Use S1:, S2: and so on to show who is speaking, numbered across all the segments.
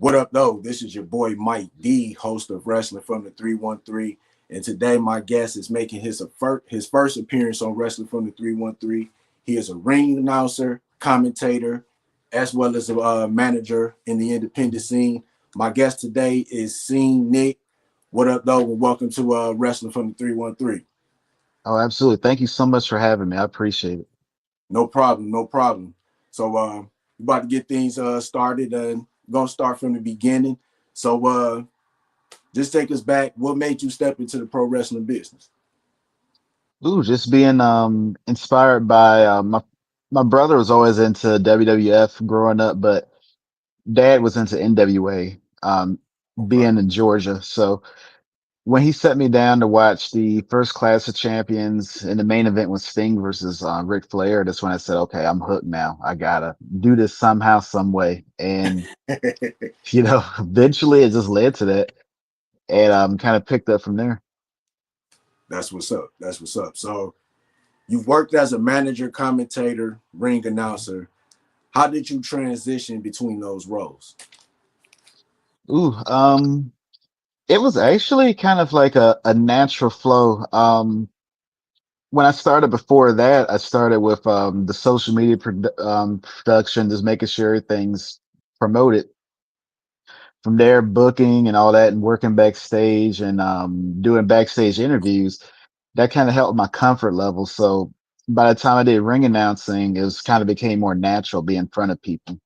S1: What up, though? This is your boy Mike D, host of Wrestling from the 313. And today, my guest is making his first appearance on Wrestling from the 313. He is a ring announcer, commentator, as well as a manager in the independent scene. My guest today is Scene Nick. What up, though? And welcome to Wrestling from the 313.
S2: Oh, absolutely. Thank you so much for having me. I appreciate it.
S1: No problem, no problem. So, we're about to get things started. Gonna start from the beginning. So, just take us back. What made you step into the pro wrestling business?
S2: Ooh, just being inspired by my brother was always into WWF growing up, but dad was into NWA,
S1: Okay.
S2: being in Georgia. So when he set me down to watch the first Clash of Champions and the main event was Sting versus Ric Flair, that's when I said, okay, I'm hooked now. I gotta do this somehow, some way. And eventually it just led to that, and kind of picked up from there.
S1: That's what's up. That's what's up. So, you've worked as a manager, commentator, ring announcer. How did you transition between those roles?
S2: Ooh, it was actually kind of like a natural flow. When I started before that, I started with the social media production, just making sure everything's promoted. From there, booking and all that, and working backstage and doing backstage interviews. That kind of helped my comfort level. So by the time I did ring announcing, it was kind of became more natural being in front of people.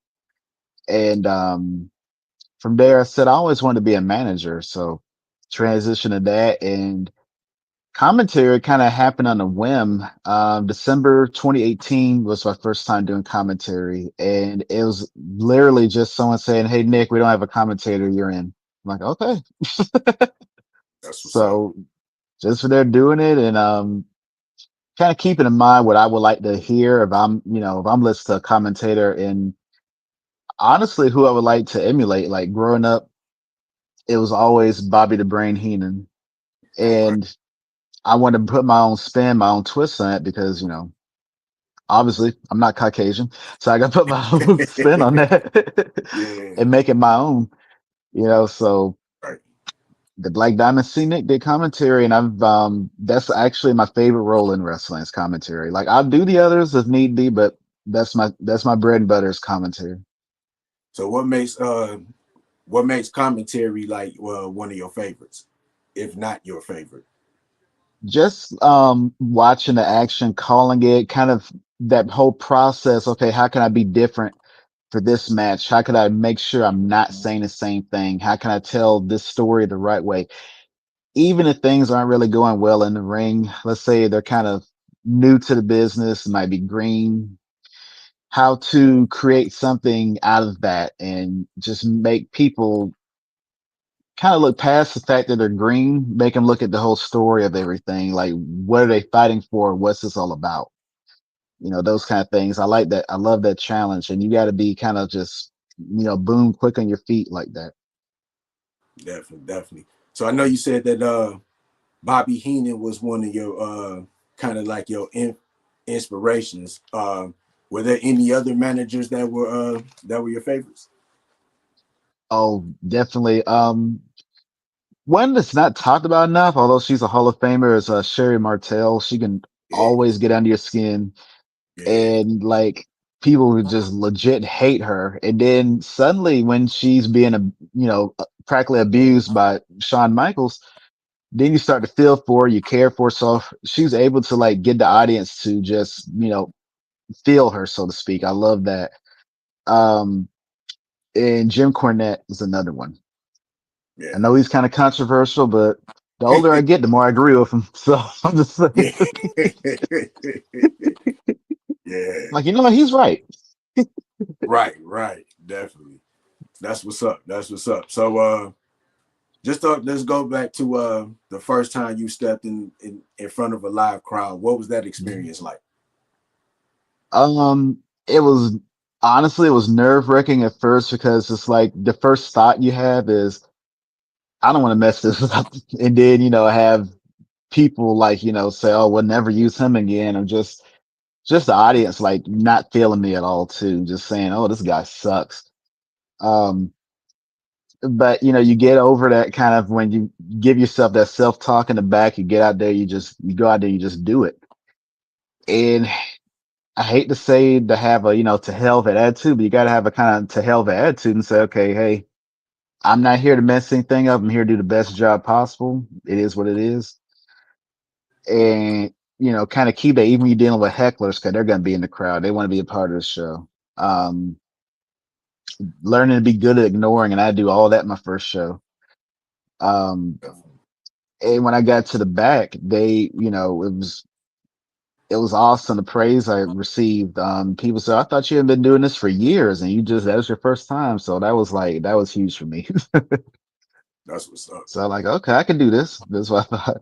S2: And from there, I said I always wanted to be a manager. So transition to that, and commentary kind of happened on a whim. December 2018 was my first time doing commentary, and it was literally just someone saying, "Hey, Nick, we don't have a commentator. You're in." I'm like, "Okay."
S1: That's what's up.
S2: So just for there doing it, and kind of keeping in mind what I would like to hear if I'm listening to a commentator, and honestly, who I would like to emulate. Like growing up, it was always Bobby the Brain Heenan,
S1: Okay.
S2: and I wanted to put my own spin, my own twist on it because, obviously I'm not Caucasian. So I got to put my own spin on that
S1: Yeah.
S2: and make it my own, so
S1: Right.
S2: the Black Diamond Scenic did commentary, and that's actually my favorite role in wrestling is commentary. Like I'll do the others if need be, but that's my bread and butter is commentary.
S1: So, what makes commentary like one of your favorites, if not your favorite?
S2: Just watching the action, calling it, kind of that whole process. Okay, how can I be different for this match? How can I make sure I'm not saying the same thing? How can I tell this story the right way? Even if things aren't really going well in the ring, let's say they're kind of new to the business, might be green, how to create something out of that and just make people kind of look past the fact that they're green, make them look at the whole story of everything. Like, what are they fighting for? What's this all about? Those kind of things. I like that. I love that challenge. And you got to be kind of just, boom, quick on your feet like that.
S1: Definitely, definitely. So I know you said that Bobby Heenan was one of your kind of like your inspirations. Were there any other managers that were your favorites?
S2: Oh, definitely. One that's not talked about enough, although she's a Hall of Famer, is Sherry Martell. She can
S1: Yeah,
S2: always get under your skin,
S1: yeah.
S2: and like people would just legit hate her. And then suddenly, when she's being, practically abused by Shawn Michaels, then you start to feel for her, you care for her. So she's able to like get the audience to just, feel her, so to speak. I love that. Um, and Jim Cornette is another one. I
S1: Yeah.
S2: know he's kind of controversial, but the older I get, the more I agree with him. So I'm just saying,
S1: Yeah. Yeah.
S2: like, what? He's right.
S1: Right, right. Definitely. That's what's up. That's what's up. So let's go back to the first time you stepped in front of a live crowd. What was that experience like?
S2: It was honestly, it was nerve wracking at first because it's like the first thought you have is, I don't want to mess this up. And then, have people like, say, oh, we'll never use him again. Or just the audience, like not feeling me at all too. Just saying, oh, this guy sucks. Um, but you get over that kind of when you give yourself that self talk in the back. You get out there, you go out there, you just do it. And I hate to say to have a to hell of an attitude, but you got to have a kind of to hell of an attitude and say, okay, hey, I'm not here to mess anything up. I'm here to do the best job possible. It is what it is. And kind of keep that even when you're dealing with hecklers because they're going to be in the crowd. They want to be a part of the show. Um, Learning to be good at ignoring, and I do all that in my first show. Um, and when I got to the back, it was awesome the praise I received. People said, "I thought you had been doing this for years, and that was your first time." So that was huge for me.
S1: That's what's up.
S2: So I'm like, okay, I can do this. That's what I thought.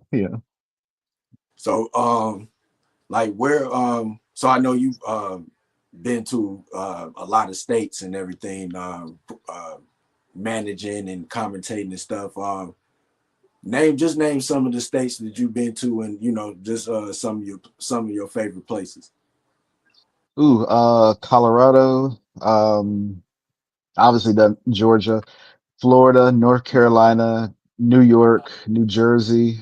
S1: So like where so I know you've been to a lot of states and everything, managing and commentating and stuff. Name some of the states that you've been to, and just some of your favorite places.
S2: Ooh, Colorado, obviously the Georgia, Florida, North Carolina, New York, New Jersey.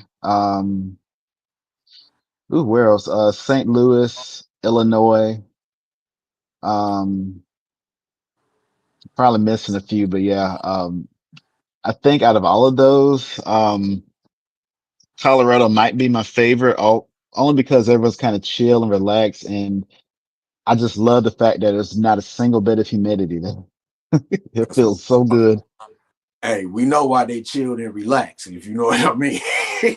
S2: Ooh, where else? St. Louis, Illinois. Um, Probably missing a few, but yeah. I think out of all of those, Colorado might be my favorite, only because everyone's kind of chill and relaxed, and I just love the fact that there's not a single bit of humidity there. It
S1: That's
S2: feels so good.
S1: Hey, we know why they chilled and relaxed, if you know what I mean.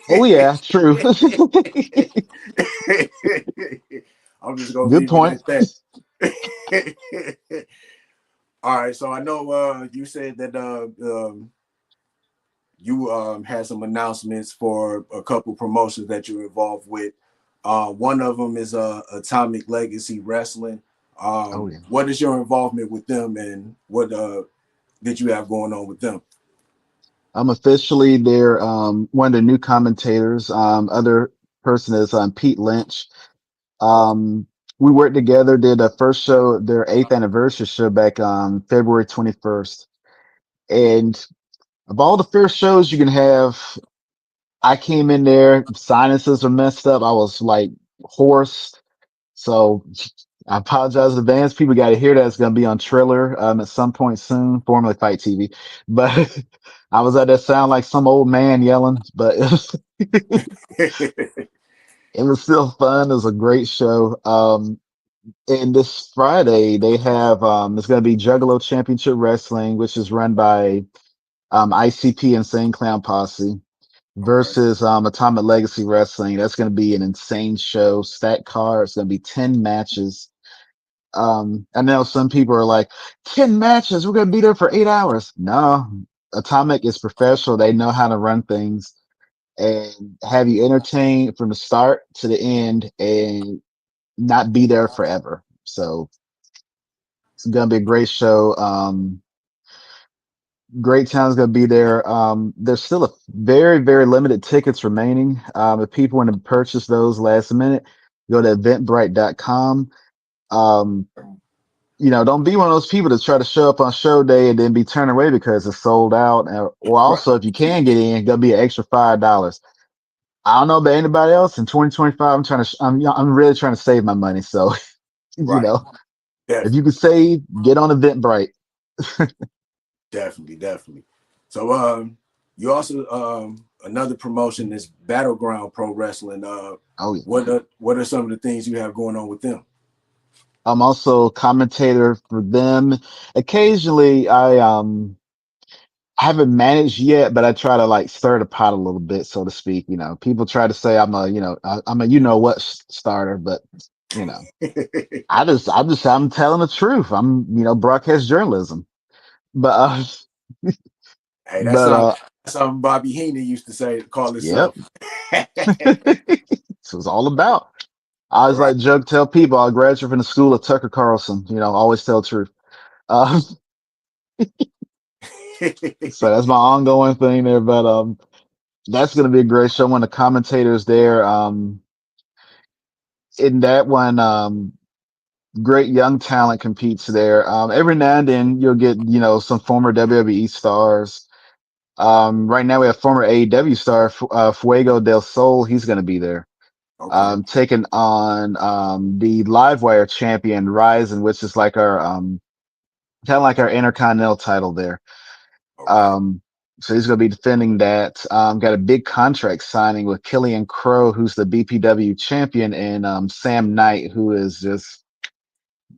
S2: Oh yeah, true.
S1: I'm just gonna
S2: Good
S1: leave it
S2: point.
S1: at that. All right, so I know you said that you had some announcements for a couple promotions that you're involved with. One of them is Atomic Legacy Wrestling.
S2: Oh yeah.
S1: What is your involvement with them, and what did you have going on with them?
S2: I'm officially their one of the new commentators. Other person is Pete Lynch.
S1: Oh,
S2: We worked together, did a first show, their eighth anniversary show back on February 21st. And of all the first shows you can have, I came in there, sinuses are messed up. I was like hoarse. So I apologize in advance. People got to hear that it's going to be on Triller at some point soon, formerly Fight TV. But I was at that sound like some old man yelling, but it was still fun. It was a great show. And this Friday they have it's going to be Juggalo Championship Wrestling, which is run by ICP Insane Clown Posse
S1: okay,
S2: versus Atomic Legacy Wrestling. That's going to be an insane show. Stack card. It's going to be 10 matches. I know some people are like, 10 matches, we're gonna be there for 8 hours. No, Atomic is professional. They know how to run things and have you entertained from the start to the end and not be there forever. So it's gonna be a great show. Great Town's gonna be there. There's still a very, very limited tickets remaining. If people want to purchase those last minute, go to eventbrite.com. Um, don't be one of those people that try to show up on show day and then be turned away because it's sold out. Or
S1: right,
S2: also, if you can get in, gonna be an extra $5. I don't know about anybody else in 2025. I'm really trying to save my money. So, you
S1: right,
S2: know, if you
S1: definitely,
S2: can save, get on Eventbrite.
S1: definitely. So, you also another promotion is Battleground Pro Wrestling.
S2: Oh yeah.
S1: What are some of the things you have going on with them?
S2: I'm also a commentator for them. Occasionally, I haven't managed yet, but I try to like stir the pot a little bit, so to speak. People try to say I'm a what starter, but you know, I'm telling the truth. Broadcast journalism, but
S1: Hey, that
S2: but
S1: sounds something Bobby Heenan used to say, call
S2: yep.
S1: himself.
S2: This was all about. I always
S1: Right.
S2: like joke, tell people I graduated from the school of Tucker Carlson. Always tell the truth. Uh, so that's my ongoing thing there. But that's gonna be a great show. One of the commentators there. In that one, great young talent competes there. Every now and then you'll get, some former WWE stars. Right now we have former AEW star Fuego del Sol. He's going to be there.
S1: Okay.
S2: Taking on the Livewire champion Ryzen, which is like our kind of like our Intercontinental title there.
S1: Okay.
S2: Um, so he's going to be defending that. Got a big contract signing with Killian Crow, who's the BPW champion, and Sam Knight, who is just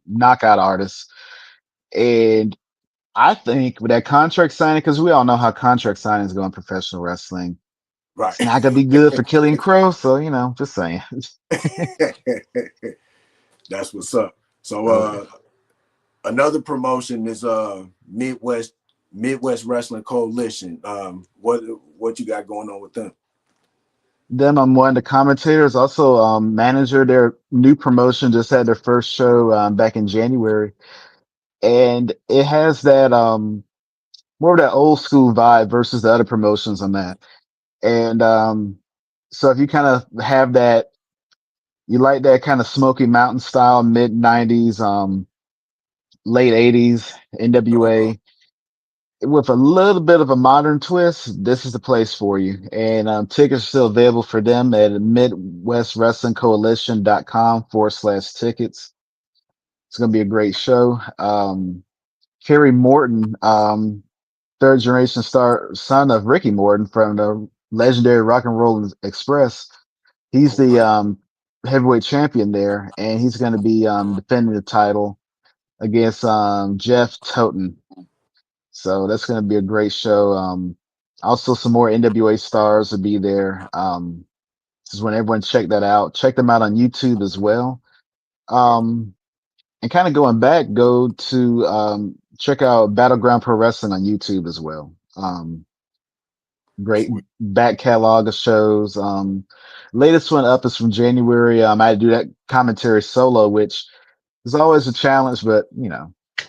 S2: knockout artist. And I think with that contract signing, because we all know how contract signings go in professional wrestling,
S1: Right.
S2: it's not going to be good for Killian Crow. So, just saying.
S1: That's what's up. So
S2: Oh, yeah.
S1: another promotion is Midwest Wrestling Coalition. What you got going on with them?
S2: Them, I'm one of the commentators, also manager. Their new promotion just had their first show back in January, and it has that more of that old school vibe versus the other promotions on that. And so if you kind of have that, you like that kind of Smoky Mountain style, mid '90s, late '80s
S1: Uh-huh.
S2: NWA with a little bit of a modern twist, this is the place for you. And tickets are still available for them at midwestwrestlingcoalition.com/tickets. It's going to be a great show. Kerry Morton, third generation star, son of Ricky Morton from the legendary Rock and Roll Express. He's the
S1: Okay.
S2: heavyweight champion there, and he's going to be defending the title against Jeff Toten. So that's going to be a great show. Also, some more NWA stars will be there. Just want everyone to check that out. Check them out on YouTube as well. Um, and kind of going back, go to check out Battleground Pro Wrestling on YouTube as well. Great
S1: Sweet.
S2: back catalog of shows. Latest one up is from January. I had to do that commentary solo, which is always a challenge, but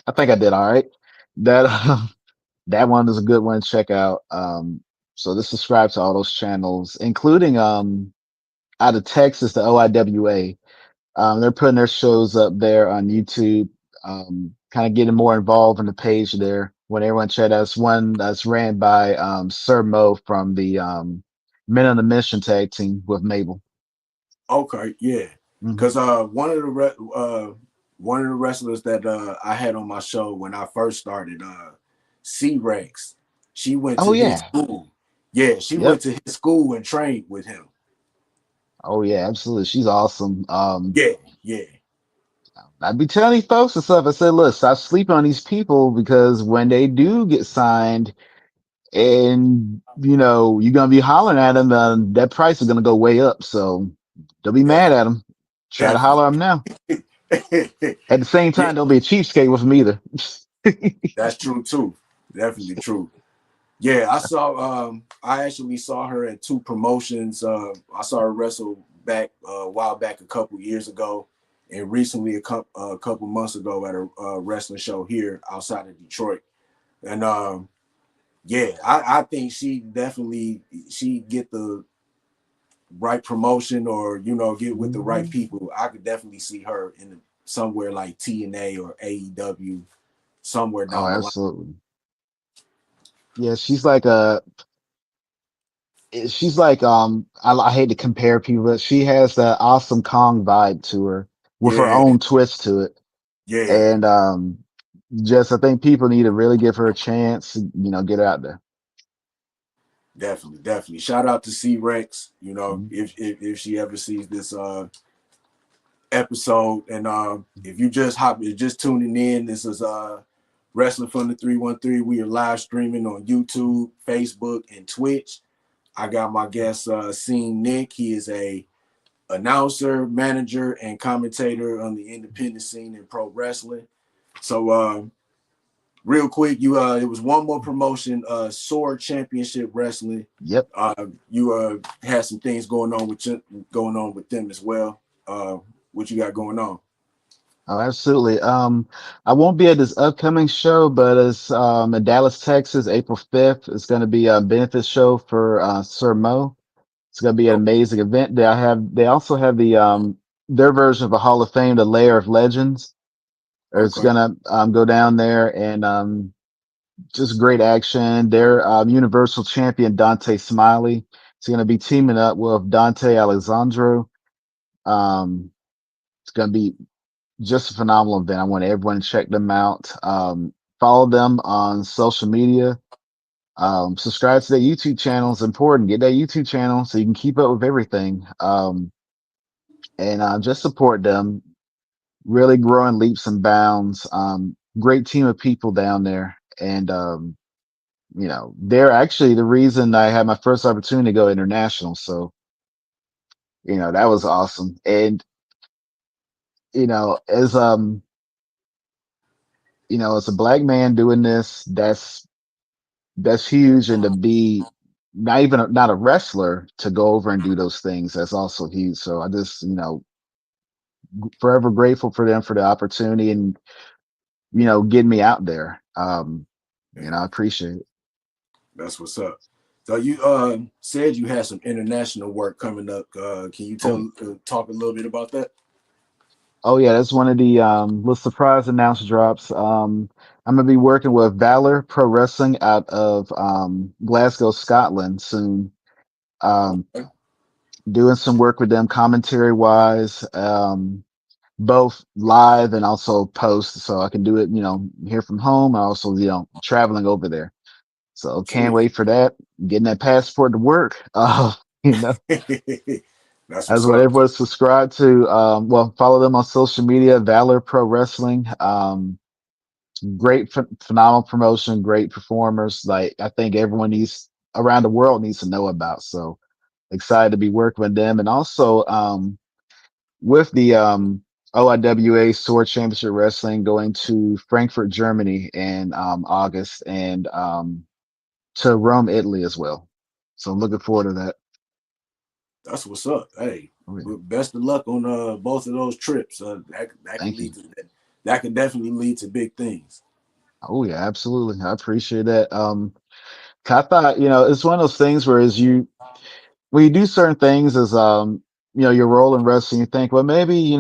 S2: I think I did all right. That that one is a good one to check out. So just subscribe to all those channels, including out of Texas, the OIWA. They're putting their shows up there on YouTube, kind of getting more involved in the page there. When everyone check out, it's one that's ran by Sir Mo from the Men on the Mission tag team with Mabel.
S1: Okay. Yeah.
S2: Hmm.
S1: Because one of the wrestlers that I had on my show when I first started, C Rex, she went
S2: Oh
S1: to his
S2: yeah,
S1: school. Yeah, she went
S2: yep.
S1: to his school and trained with him.
S2: Oh yeah, absolutely. She's awesome.
S1: Yeah. Yeah.
S2: I'd be telling these folks and stuff. I said, look, stop sleeping on these people because when they do get signed, and you're gonna be hollering at them, that price is gonna go way up. So don't be mad at
S1: Definitely.
S2: them. Try to holler at them
S1: Definitely.
S2: now. At the same
S1: Yeah.
S2: time, don't be a cheapskate with them either.
S1: That's true too. Definitely true. Yeah, I actually saw her at two promotions. I saw her wrestle back a while back, a couple years ago, and recently a couple months ago at a wrestling show here outside of Detroit. And yeah, I think she get the right promotion, or get with the right
S2: Mhm.
S1: people. I could definitely see her in somewhere like TNA or AEW somewhere
S2: Oh,
S1: down the line.
S2: absolutely. Yeah, she's like I hate to compare people, but she has that awesome Kong vibe to her with her
S1: Yeah,
S2: own twist to it.
S1: yeah.
S2: And just I think people need to really give her a chance, get her out there.
S1: Definitely, definitely. Shout out to C Rex.
S2: Mhm.
S1: If she ever sees this episode, and if you just tuning in, this is Wrestling from the 313. We are live streaming on YouTube, Facebook, and Twitch. I got my guest, Scene Nick. He is a announcer, manager, and commentator on the independent scene in pro wrestling. So real quick, it was one more promotion, SOAR Championship Wrestling.
S2: Yep.
S1: You had some things going on with them as well. What you got going on?
S2: Oh, absolutely. I won't be at this upcoming show, but it's in Dallas, Texas, April 5th. It's going to be a benefit show for Sir Mo. It's going to be an
S1: Oh,
S2: amazing event. They also have their version of a Hall of Fame, the Lair of Legends. It's
S1: okay,
S2: going to go down there, and just great action. Their Universal Champion Dante Smiley is going to be teaming up with Dante Alessandro. Um, it's going to be just a phenomenal event. I want everyone to check them out. Follow them on social media. Subscribe to their YouTube channel. It's important. Get that YouTube channel so you can keep up with everything. And just support them. Really growing leaps and bounds. Great team of people down there. And, they're actually the reason I had my first opportunity to go international. So, that was awesome. And, you know, as, um, as a black man doing this, that's huge. And to be not a wrestler to go over and do those things, that's also huge. So I just, forever grateful for them for the opportunity and, getting me out there.
S1: Yeah,
S2: I appreciate it.
S1: that's what's up. So you said you had some international work coming up. Can you
S2: Oh,
S1: talk a little bit about that?
S2: oh yeah, that's one of the little surprise announce drops. I'm gonna be working with Valor Pro Wrestling out of Glasgow, Scotland soon. Um,
S1: Okay.
S2: doing some work with them commentary wise, both live and also post, so I can do it, here from home. And also, traveling over there. So can't
S1: Sweet.
S2: wait for that. Getting that passport to work. You know,
S1: That's
S2: as
S1: what's
S2: what
S1: up.
S2: everyone subscribe to. Well, follow them on social media. Valor Pro Wrestling. Great, phenomenal promotion. Great performers. Like I think everyone needs around the world needs to know about. So excited to be working with them, and also with the OIWA SOAR Championship Wrestling going to Frankfurt, Germany in August, and to Rome, Italy as well. So I'm looking forward to that.
S1: That's what's up. Hey,
S2: Oh, yeah.
S1: well, best of luck on both of those trips. That could
S2: Thank you.
S1: lead to that could definitely lead to big things.
S2: Oh yeah, absolutely. I appreciate that. 'Cause I thought, it's one of those things where as when you do certain things as your role in wrestling, you think, well, maybe,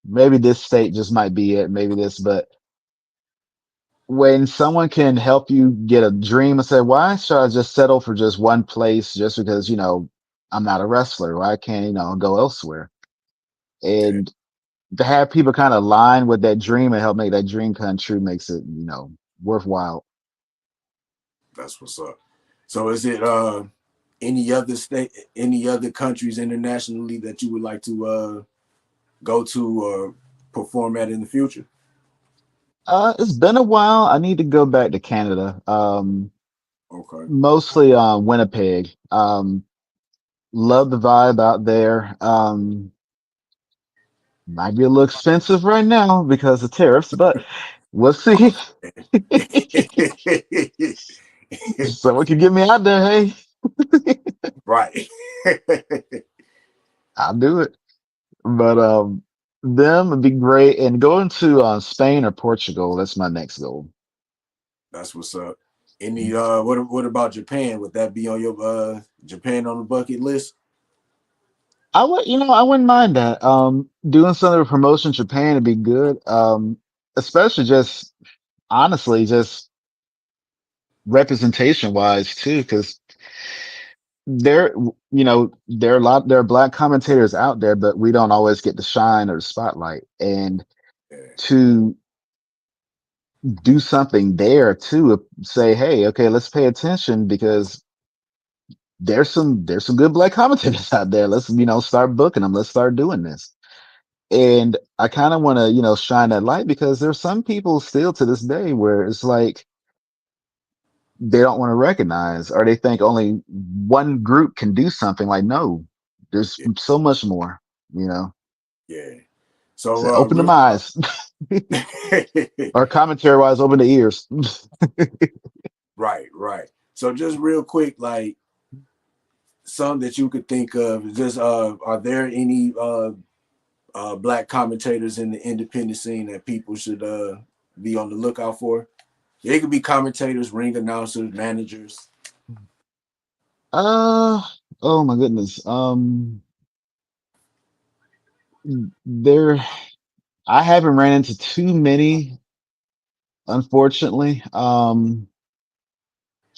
S2: maybe this state just might be it, maybe this, but when someone can help you get a dream and say, why should I just settle for just one place just because, I'm not a wrestler? Why can't, go elsewhere?
S1: Yeah,
S2: And to have people kind of align with that dream and help make that dream come true makes it, worthwhile.
S1: that's what's up. So is it any other countries internationally that you would like to go to or perform at in the future?
S2: It's been a while. I need to go back to Canada.
S1: Okay.
S2: Mostly, Winnipeg. Love the vibe out there. Might be a little expensive right now because of tariffs, but we'll see. Someone can get me out there. Hey,
S1: Right.
S2: I'll do it. But them would be great. And going to Spain or Portugal, that's my next goal.
S1: That's what's up. Any what about Japan? Would that be on your Japan on the bucket list?
S2: I wouldn't mind that. Doing some of the promotion in Japan would be good. Especially just honestly, just representation wise too, because there, there are black commentators out there, but we don't always get the shine or the spotlight. And
S1: Yeah,
S2: to do something there too, say, hey, okay, let's pay attention because there's some good black commentators out there. Let's, start booking them. Let's start doing this. And I kind of want to, shine that light because there's some people still to this day where it's like they don't want to recognize or they think only one group can do something. Like, no, there's
S1: yeah,
S2: so much more, you know.
S1: yeah. So
S2: So open them eyes or commentary wise, open the ears.
S1: right, right. So just real quick, like some that you could think of. Just are there any black commentators in the independent scene that people should be on the lookout for? They could be commentators, ring announcers, managers.
S2: uh, oh my goodness. There, I haven't ran into too many unfortunately.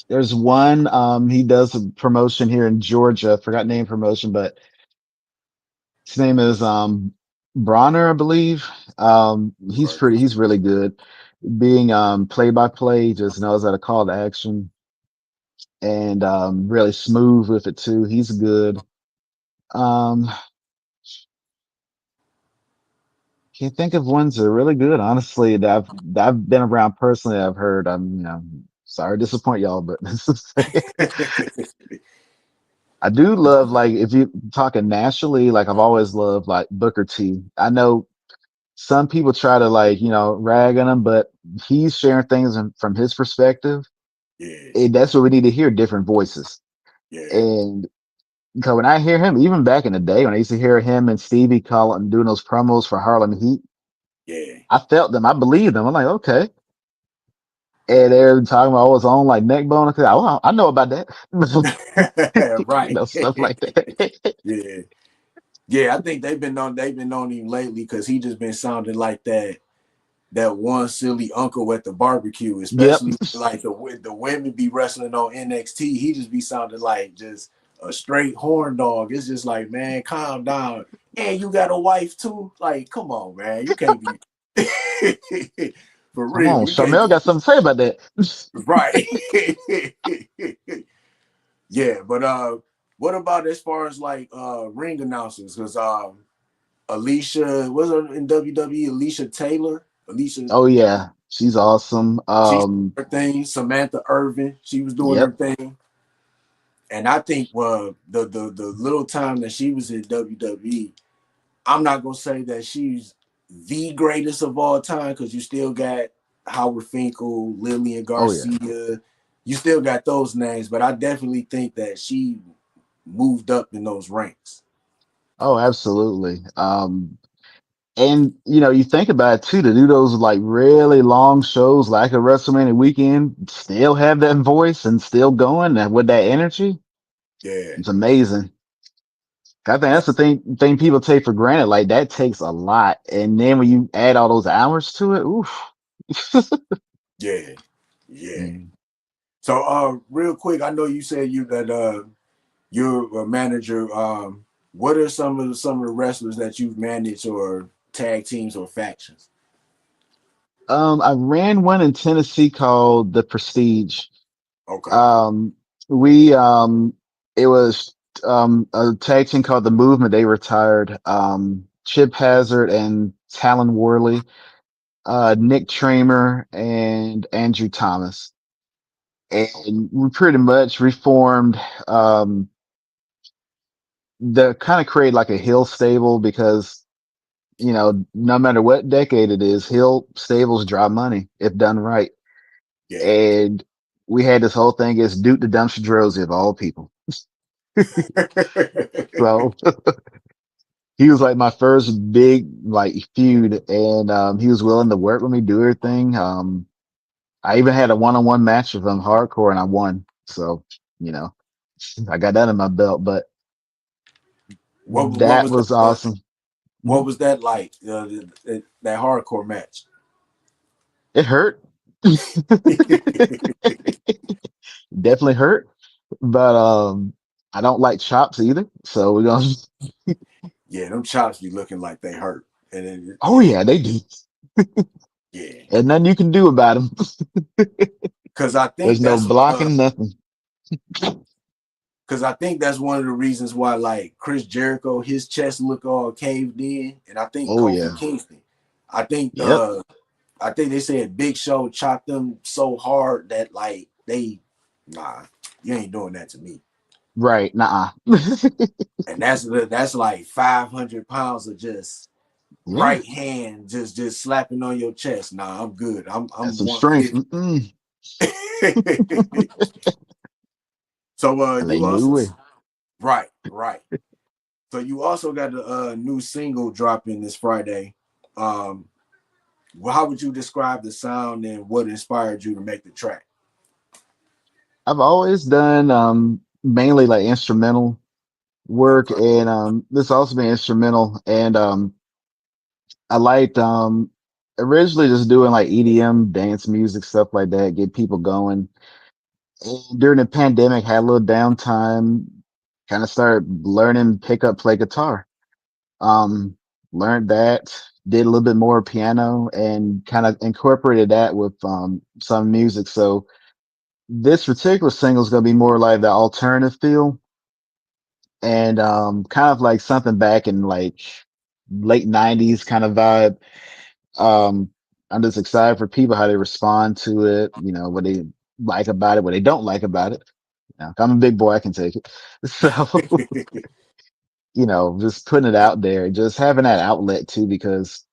S2: There's one, he does a promotion here in Georgia. I forgot name promotion, but his name is Bronner, I believe.
S1: Okay.
S2: He's really good. Being play by play, just knows how to call to action and really smooth with it too. He's good. Um, can't think of ones that are really good, honestly, that I've been around personally. I've heard. Sorry to disappoint y'all, but I do love, like, if you talking nationally, like I've always loved like Booker T. I know some people try to, like, rag on him, but he's sharing things from his perspective,
S1: Yeah,
S2: and that's what we need to hear, different voices.
S1: yeah,
S2: And so when I hear him, even back in the day when I used to hear him and Stevie calling doing those promos for Harlem Heat,
S1: yeah.
S2: I felt them, I believed them. I'm like, okay. And they're talking about his own like neck bone. I know about that.
S1: Right.
S2: Stuff like that.
S1: Yeah. Yeah, I think they've been on him lately because he just been sounding like that one silly uncle at the barbecue,
S2: Yep.
S1: especially like the women be wrestling on NXT. He just be sounding like just a straight horn dog. It's just like, man, calm down. And you got a wife too? Like, come on, man. You can't be for
S2: Come
S1: real.
S2: on,
S1: You can't
S2: Sharmell
S1: be
S2: got something to say about that.
S1: right. Yeah, but what about as far as like ring announcers? Because Alicia was her in WWE, Alicia Taylor. Alicia,
S2: Oh yeah, she's awesome.
S1: she's doing her thing. Samantha Irvin, she was doing her
S2: Yep.
S1: thing. And I think the little time that she was in WWE, I'm not gonna say that she's the greatest of all time because you still got Howard Finkel, Lillian
S2: Oh yeah.
S1: Garcia, you still got those names, but I definitely think that she moved up in those ranks.
S2: Oh, absolutely. And you think about it too, to do those like really long shows like a WrestleMania weekend, still have that voice and still going and with that energy,
S1: Yeah,
S2: it's amazing. I think
S1: yeah,
S2: that's the thing people take for granted. Like that takes a lot, and then when you add all those hours to it, oof.
S1: yeah, yeah.
S2: Mm.
S1: So real quick, I know you said you're a manager. What are some of the wrestlers that you've managed or tag teams or factions?
S2: I ran one in Tennessee called the Prestige.
S1: Okay.
S2: Um, we it was a tag team called the Movement. They retired. Chip Hazard and Talon Worley, Nick Tramer and Andrew Thomas, and we pretty much reformed. Um, the kind of create like a hill stable because no matter what decade it is, hill stables draw money if done right.
S1: Yeah.
S2: And we had this whole thing as Duke the Dumpster Drozy of all people. So he was like my first big like feud, and he was willing to work with me, do everything. I even had a one-on-one match with him, hardcore, and I won. So you know, I got that in my belt. But
S1: what
S2: that
S1: was
S2: was
S1: that?
S2: awesome.
S1: What
S2: Mhm.
S1: was that like? That hardcore match.
S2: It hurt. Definitely hurt, but I don't like chops either. So we're gonna.
S1: Yeah, them chops be looking like they hurt, and then,
S2: Oh
S1: yeah,
S2: yeah, they do,
S1: yeah.
S2: and nothing you can do about them.
S1: Because I
S2: There's
S1: think
S2: no
S1: that's
S2: blocking, nothing.
S1: because I think that's one of the reasons why like Chris Jericho, his chest look all caved in, and I think
S2: Oh
S1: Kofi
S2: yeah,
S1: Kingston. I think
S2: yep,
S1: I think they said Big Show chopped them so hard that like they nah, you ain't doing that to me.
S2: right, nah,
S1: And that's like 500 pounds of just
S2: yeah,
S1: right hand just slapping on your chest. Nah, I'm good.
S2: that's
S1: I'm
S2: some strength.
S1: 150.
S2: Mm-mm.
S1: So
S2: And they
S1: you
S2: knew
S1: also
S2: it.
S1: right. So you also got the new single dropping this Friday. Um, how would you describe the sound and what inspired you to make the track?
S2: I've always done mainly like instrumental work,
S1: Okay.
S2: and this also been instrumental, and I liked originally just doing like EDM, dance music, stuff like that, get people going. And during the pandemic, had a little downtime, kind of started learning, pick up, play guitar. Um, Learned that, did a little bit more piano and kind of incorporated that with some music. So this particular single is going to be more like the alternative feel and kind of like something back in like late 90s kind of vibe. Um, I'm just excited for people how they respond to it, you know, what they like about it, what they don't like about it. You know, I'm a big boy, I can take it. So, you know, just putting it out there, just having that outlet too, because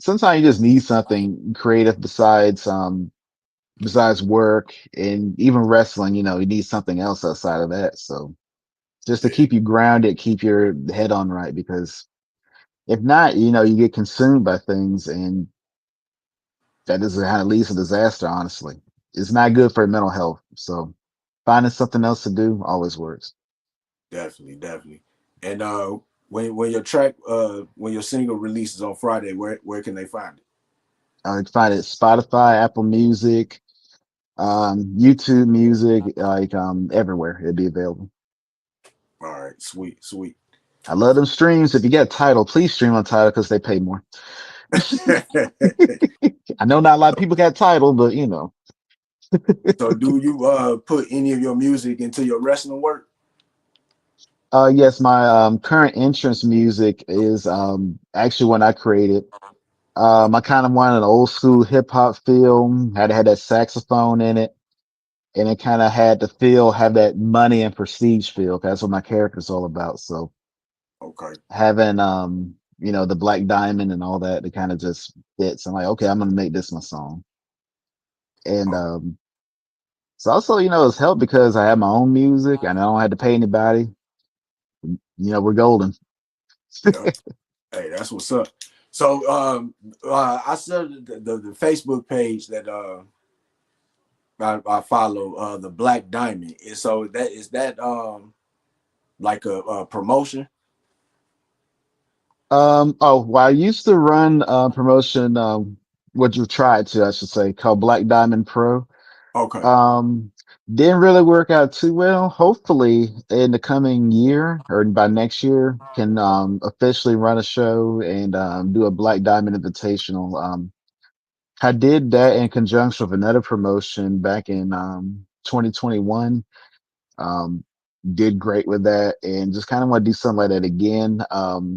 S2: sometimes you just need something creative besides work and even wrestling, you know, you need something else outside of that. So just to
S1: Yeah,
S2: keep you grounded, keep your head on right, because if not, you know, you get consumed by things and that is kind of leads to disaster, honestly. It's not good for mental health. So finding something else to do always works.
S1: definitely, definitely. And when your track when your single releases on Friday, where can they find it?
S2: You can find it Spotify, Apple Music, YouTube Music, like everywhere it'd be available.
S1: All right, sweet, sweet.
S2: I love them streams. If you get Title, please stream on Title because they pay more. I know not a lot of people got Title, but you know.
S1: So do you put any of your music into your wrestling work?
S2: Yes, my current entrance music is actually one I created. I kind of wanted an old school hip hop feel, had that saxophone in it, and it kind of had the feel, have that money and prestige feel. 'Cause that's what my character's all about. So
S1: Okay.
S2: having you know, the black diamond and all that, it kind of just fits. I'm like, okay, I'm gonna make this my song. And
S1: Oh,
S2: so also, you know, it's helped because I have my own music and I don't have to pay anybody. You know, we're golden.
S1: yeah. Hey, that's what's up. So I saw the Facebook page that I follow, the Black Diamond. And so that is that like a promotion?
S2: Oh, well, I used to run a promotion, what you tried to, I should say, called Battleground Pro.
S1: Okay.
S2: Um, didn't really work out too well. Hopefully, in the coming year or by next year, can officially run a show and do a Black Diamond Invitational. I did that in conjunction with another promotion back in 2021. Um, did great with that and just kind of want to do something like that again.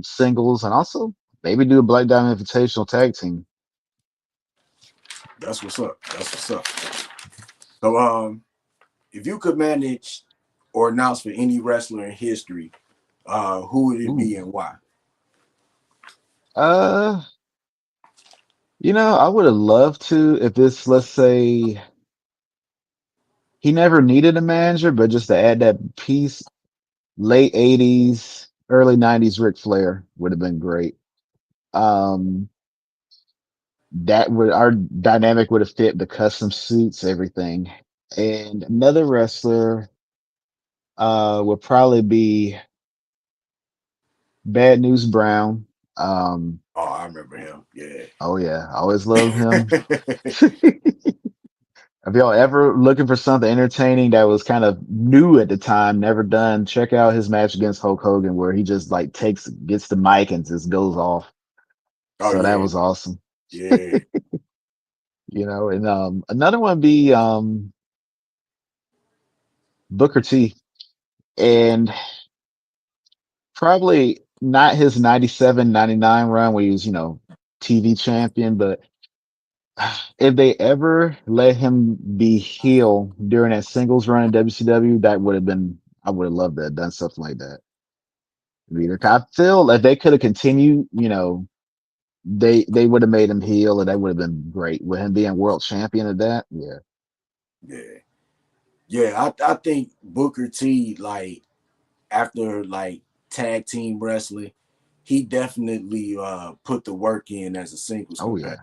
S2: Singles and also maybe do a Black Diamond Invitational tag team.
S1: That's what's up. That's what's up. So if you could manage or announce for any wrestler in history, who would it
S2: Ooh.
S1: be and why?
S2: Uh, you know, I would have loved to if this, let's say, he never needed a manager, but just to add that piece, late 80s, early 90s Ric Flair would have been great. Um, that would our dynamic would have fit the custom suits, everything. And another wrestler would probably be Bad News Brown. Um,
S1: Oh, I remember him. Yeah.
S2: oh yeah, I always love him. If y'all ever looking for something entertaining that was kind of new at the time, never done, check out his match against Hulk Hogan where he just like gets the mic and just goes off.
S1: Oh
S2: So that
S1: yeah.
S2: was awesome.
S1: Yeah.
S2: You know, and another one be Booker T. And probably not his 97, 99 run where he was, you know, TV champion, but if they ever let him be heel during that singles run in WCW, that would have been, I would have loved to have done something like that. Either I feel like they could have continued, you know, they would have made him heel and that would have been great with him being world champion of that. Yeah.
S1: Yeah. Yeah. I think Booker T, like after like tag team wrestling, he definitely put the work in as a singles
S2: Oh
S1: competitor.
S2: yeah.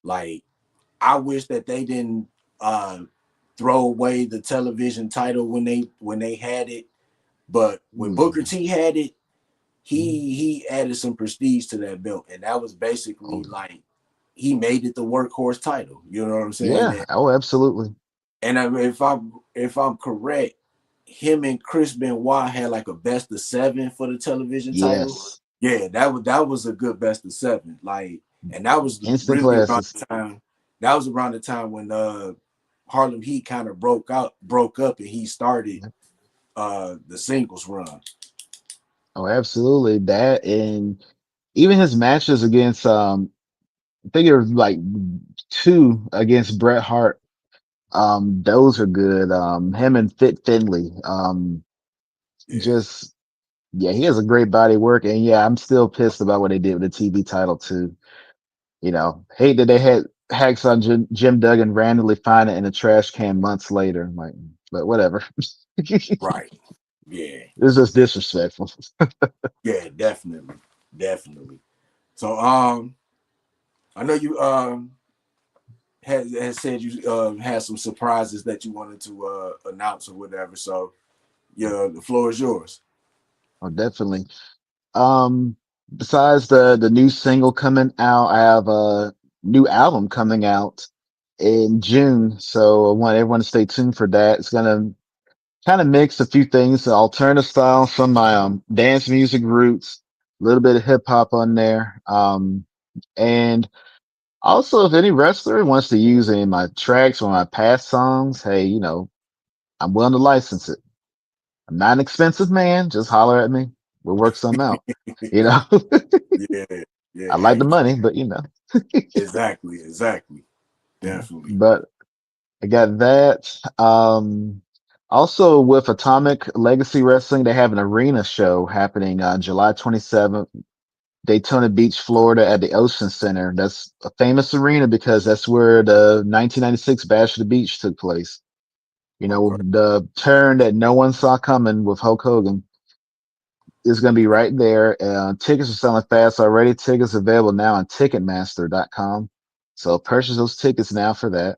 S1: Like I wish that they didn't uh throw away the television title when they had it. But when Booker
S2: Hmm.
S1: T had it, he added some prestige to that belt. And that was
S2: Oh
S1: basically
S2: yeah.
S1: like he made it the workhorse title. You know what I'm saying?
S2: Yeah. Oh, absolutely.
S1: And if I'm correct, him and Chris Benoit had like a best of seven for the television title.
S2: Yes.
S1: Yeah, that was a good best of seven. Like, and that was
S2: Instant
S1: really around
S2: classes.
S1: the time. That was around the time when Harlem Heat kind of broke up, and he started the singles run.
S2: Oh, absolutely. That and even his matches against I think it was like two against Bret Hart. Those are good. Him and Fit Finley.
S1: Yeah,
S2: Just yeah, he has a great body work, and yeah, I'm still pissed about what they did with the TV title too. You know, hate that they had Hacksaw Jim Duggan randomly find it in a trash can months later. Like, but whatever.
S1: right. Yeah,
S2: It's just disrespectful.
S1: yeah, definitely, definitely. So I know you had said you had some surprises that you wanted to announce or whatever. So yeah, the floor is yours.
S2: Oh, definitely. Um, Besides the new single coming out, I have a new album coming out in June. So I want everyone to stay tuned for that. It's gonna kind of mix a few things, alternative style from my dance music roots, a little bit of hip hop on there. And also if any wrestler wants to use any of my tracks or my past songs, hey, I'm willing to license it. I'm not an expensive man. Just holler at me. We'll work something out. You know,
S1: Yeah, yeah.
S2: I like the
S1: Hey,
S2: money, but
S1: exactly, definitely.
S2: but I got that. Also with Atomic Legacy Wrestling, they have an arena show happening on July 27th, Daytona Beach, Florida at the Ocean Center. That's a famous arena because that's where the 1996 Bash of the Beach took place. You know,
S1: Okay,
S2: the turn that no one saw coming with Hulk Hogan is going to be right there. Tickets are selling fast already. Tickets available now on Ticketmaster.com. So purchase those tickets now for that.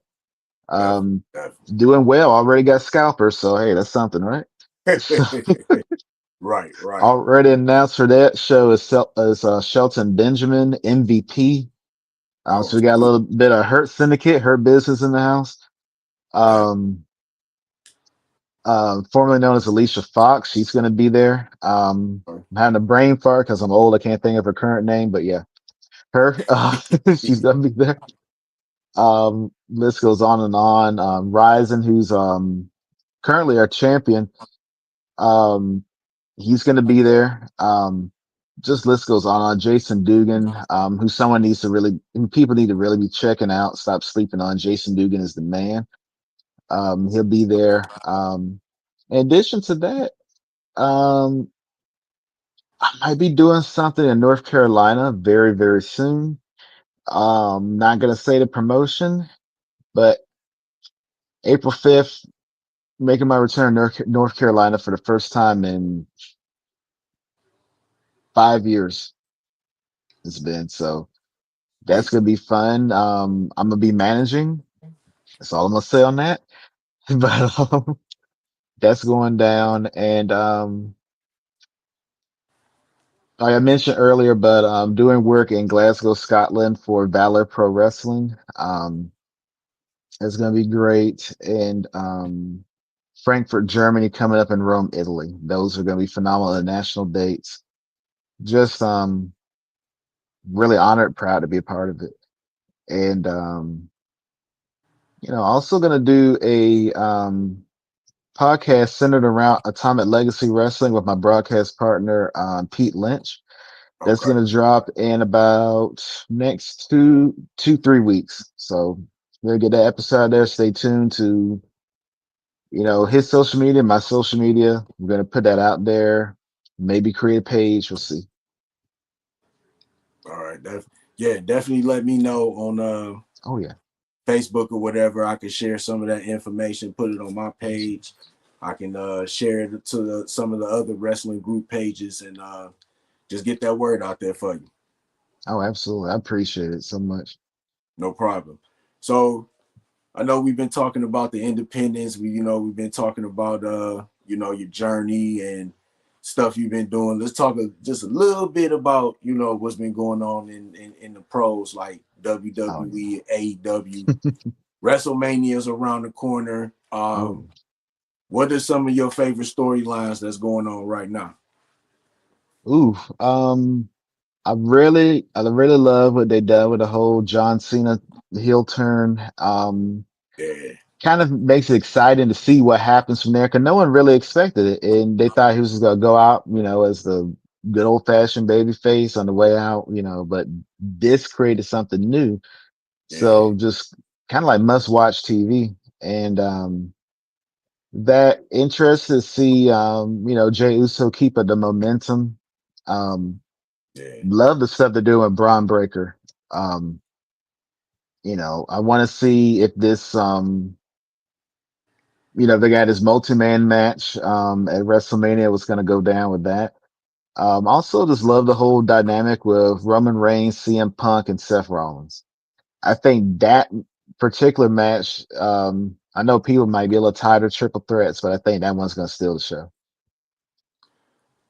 S1: definitely,
S2: Um,
S1: definitely.
S2: Doing well. Already got scalpers. So, hey, that's something, right? So
S1: Right, right.
S2: already announced for that show is Shelton Benjamin, MVP.
S1: Oh,
S2: So we got a
S1: sweet.
S2: little bit of Hurt Syndicate, Hurt Business in the house.
S1: Nice.
S2: Um, Formerly known as Alicia Fox. She's going to be there. I'm having a brain fart because I'm old. I can't think of her current name, but yeah, her. She's going to be there. List goes on and on. Ryzen, who's currently our champion, um, he's going to be there. Just list goes on. Jason Dugan, who's someone needs to really, who people need to really be checking out. Stop sleeping on. Jason Dugan is the man. He'll be there. In addition to that, um, I might be doing something in North Carolina very, very soon. Not gonna say the promotion, but April 5th, making my return to North Carolina for the first time in 5 years. It's been so that's
S1: Nice.
S2: gonna be fun. I'm gonna be managing. That's all I'm gonna say on that. But that's going down, and like I mentioned earlier, but I'm doing work in Glasgow, Scotland for Valor Pro Wrestling. It's gonna be great, and Frankfurt, Germany, coming up in Rome, Italy. Those are gonna be phenomenal national dates. Just really honored, proud to be a part of it. And also gonna do a podcast centered around Atomic Legacy Wrestling with my broadcast partner Pete Lynch. That's
S1: Okay.
S2: gonna drop in about next 3 weeks. So we'll get that episode there. Stay tuned to his social media, my social media. We're gonna put that out there. Maybe create a page. We'll see.
S1: All right. Yeah, definitely let me know on
S2: Oh yeah.
S1: Facebook or whatever. I can share some of that information, put it on my page. I can share it to some of the other wrestling group pages and just get that word out there for you.
S2: Oh, absolutely. I appreciate it so much.
S1: No problem. So I know we've been talking about the independence. We've been talking about your journey and stuff you've been doing. Let's talk just a little bit about, what's been going on in the pros like
S2: Oh,
S1: WWE, AEW. WrestleMania's around the corner.
S2: oh,
S1: What are some of your favorite storylines that's going on right now?
S2: ooh. I really love what they done with the whole John Cena heel turn.
S1: Yeah,
S2: Kind of makes it exciting to see what happens from there because no one really expected it, and they thought he was just gonna go out, as the good old fashioned baby face on the way out, But this created something new,
S1: yeah,
S2: so just kind of like must watch TV, and that interest to see, Jey Uso keep up the momentum. Um,
S1: yeah,
S2: love the stuff they're doing with Braun Breaker. Um, I want to see if this, they got this multi-man match, at WrestleMania, what's going to go down with that. Also just love the whole dynamic with Roman Reigns, CM Punk, and Seth Rollins. I think that particular match, I know people might be a little tired of triple threats, but I think that one's going to steal the show.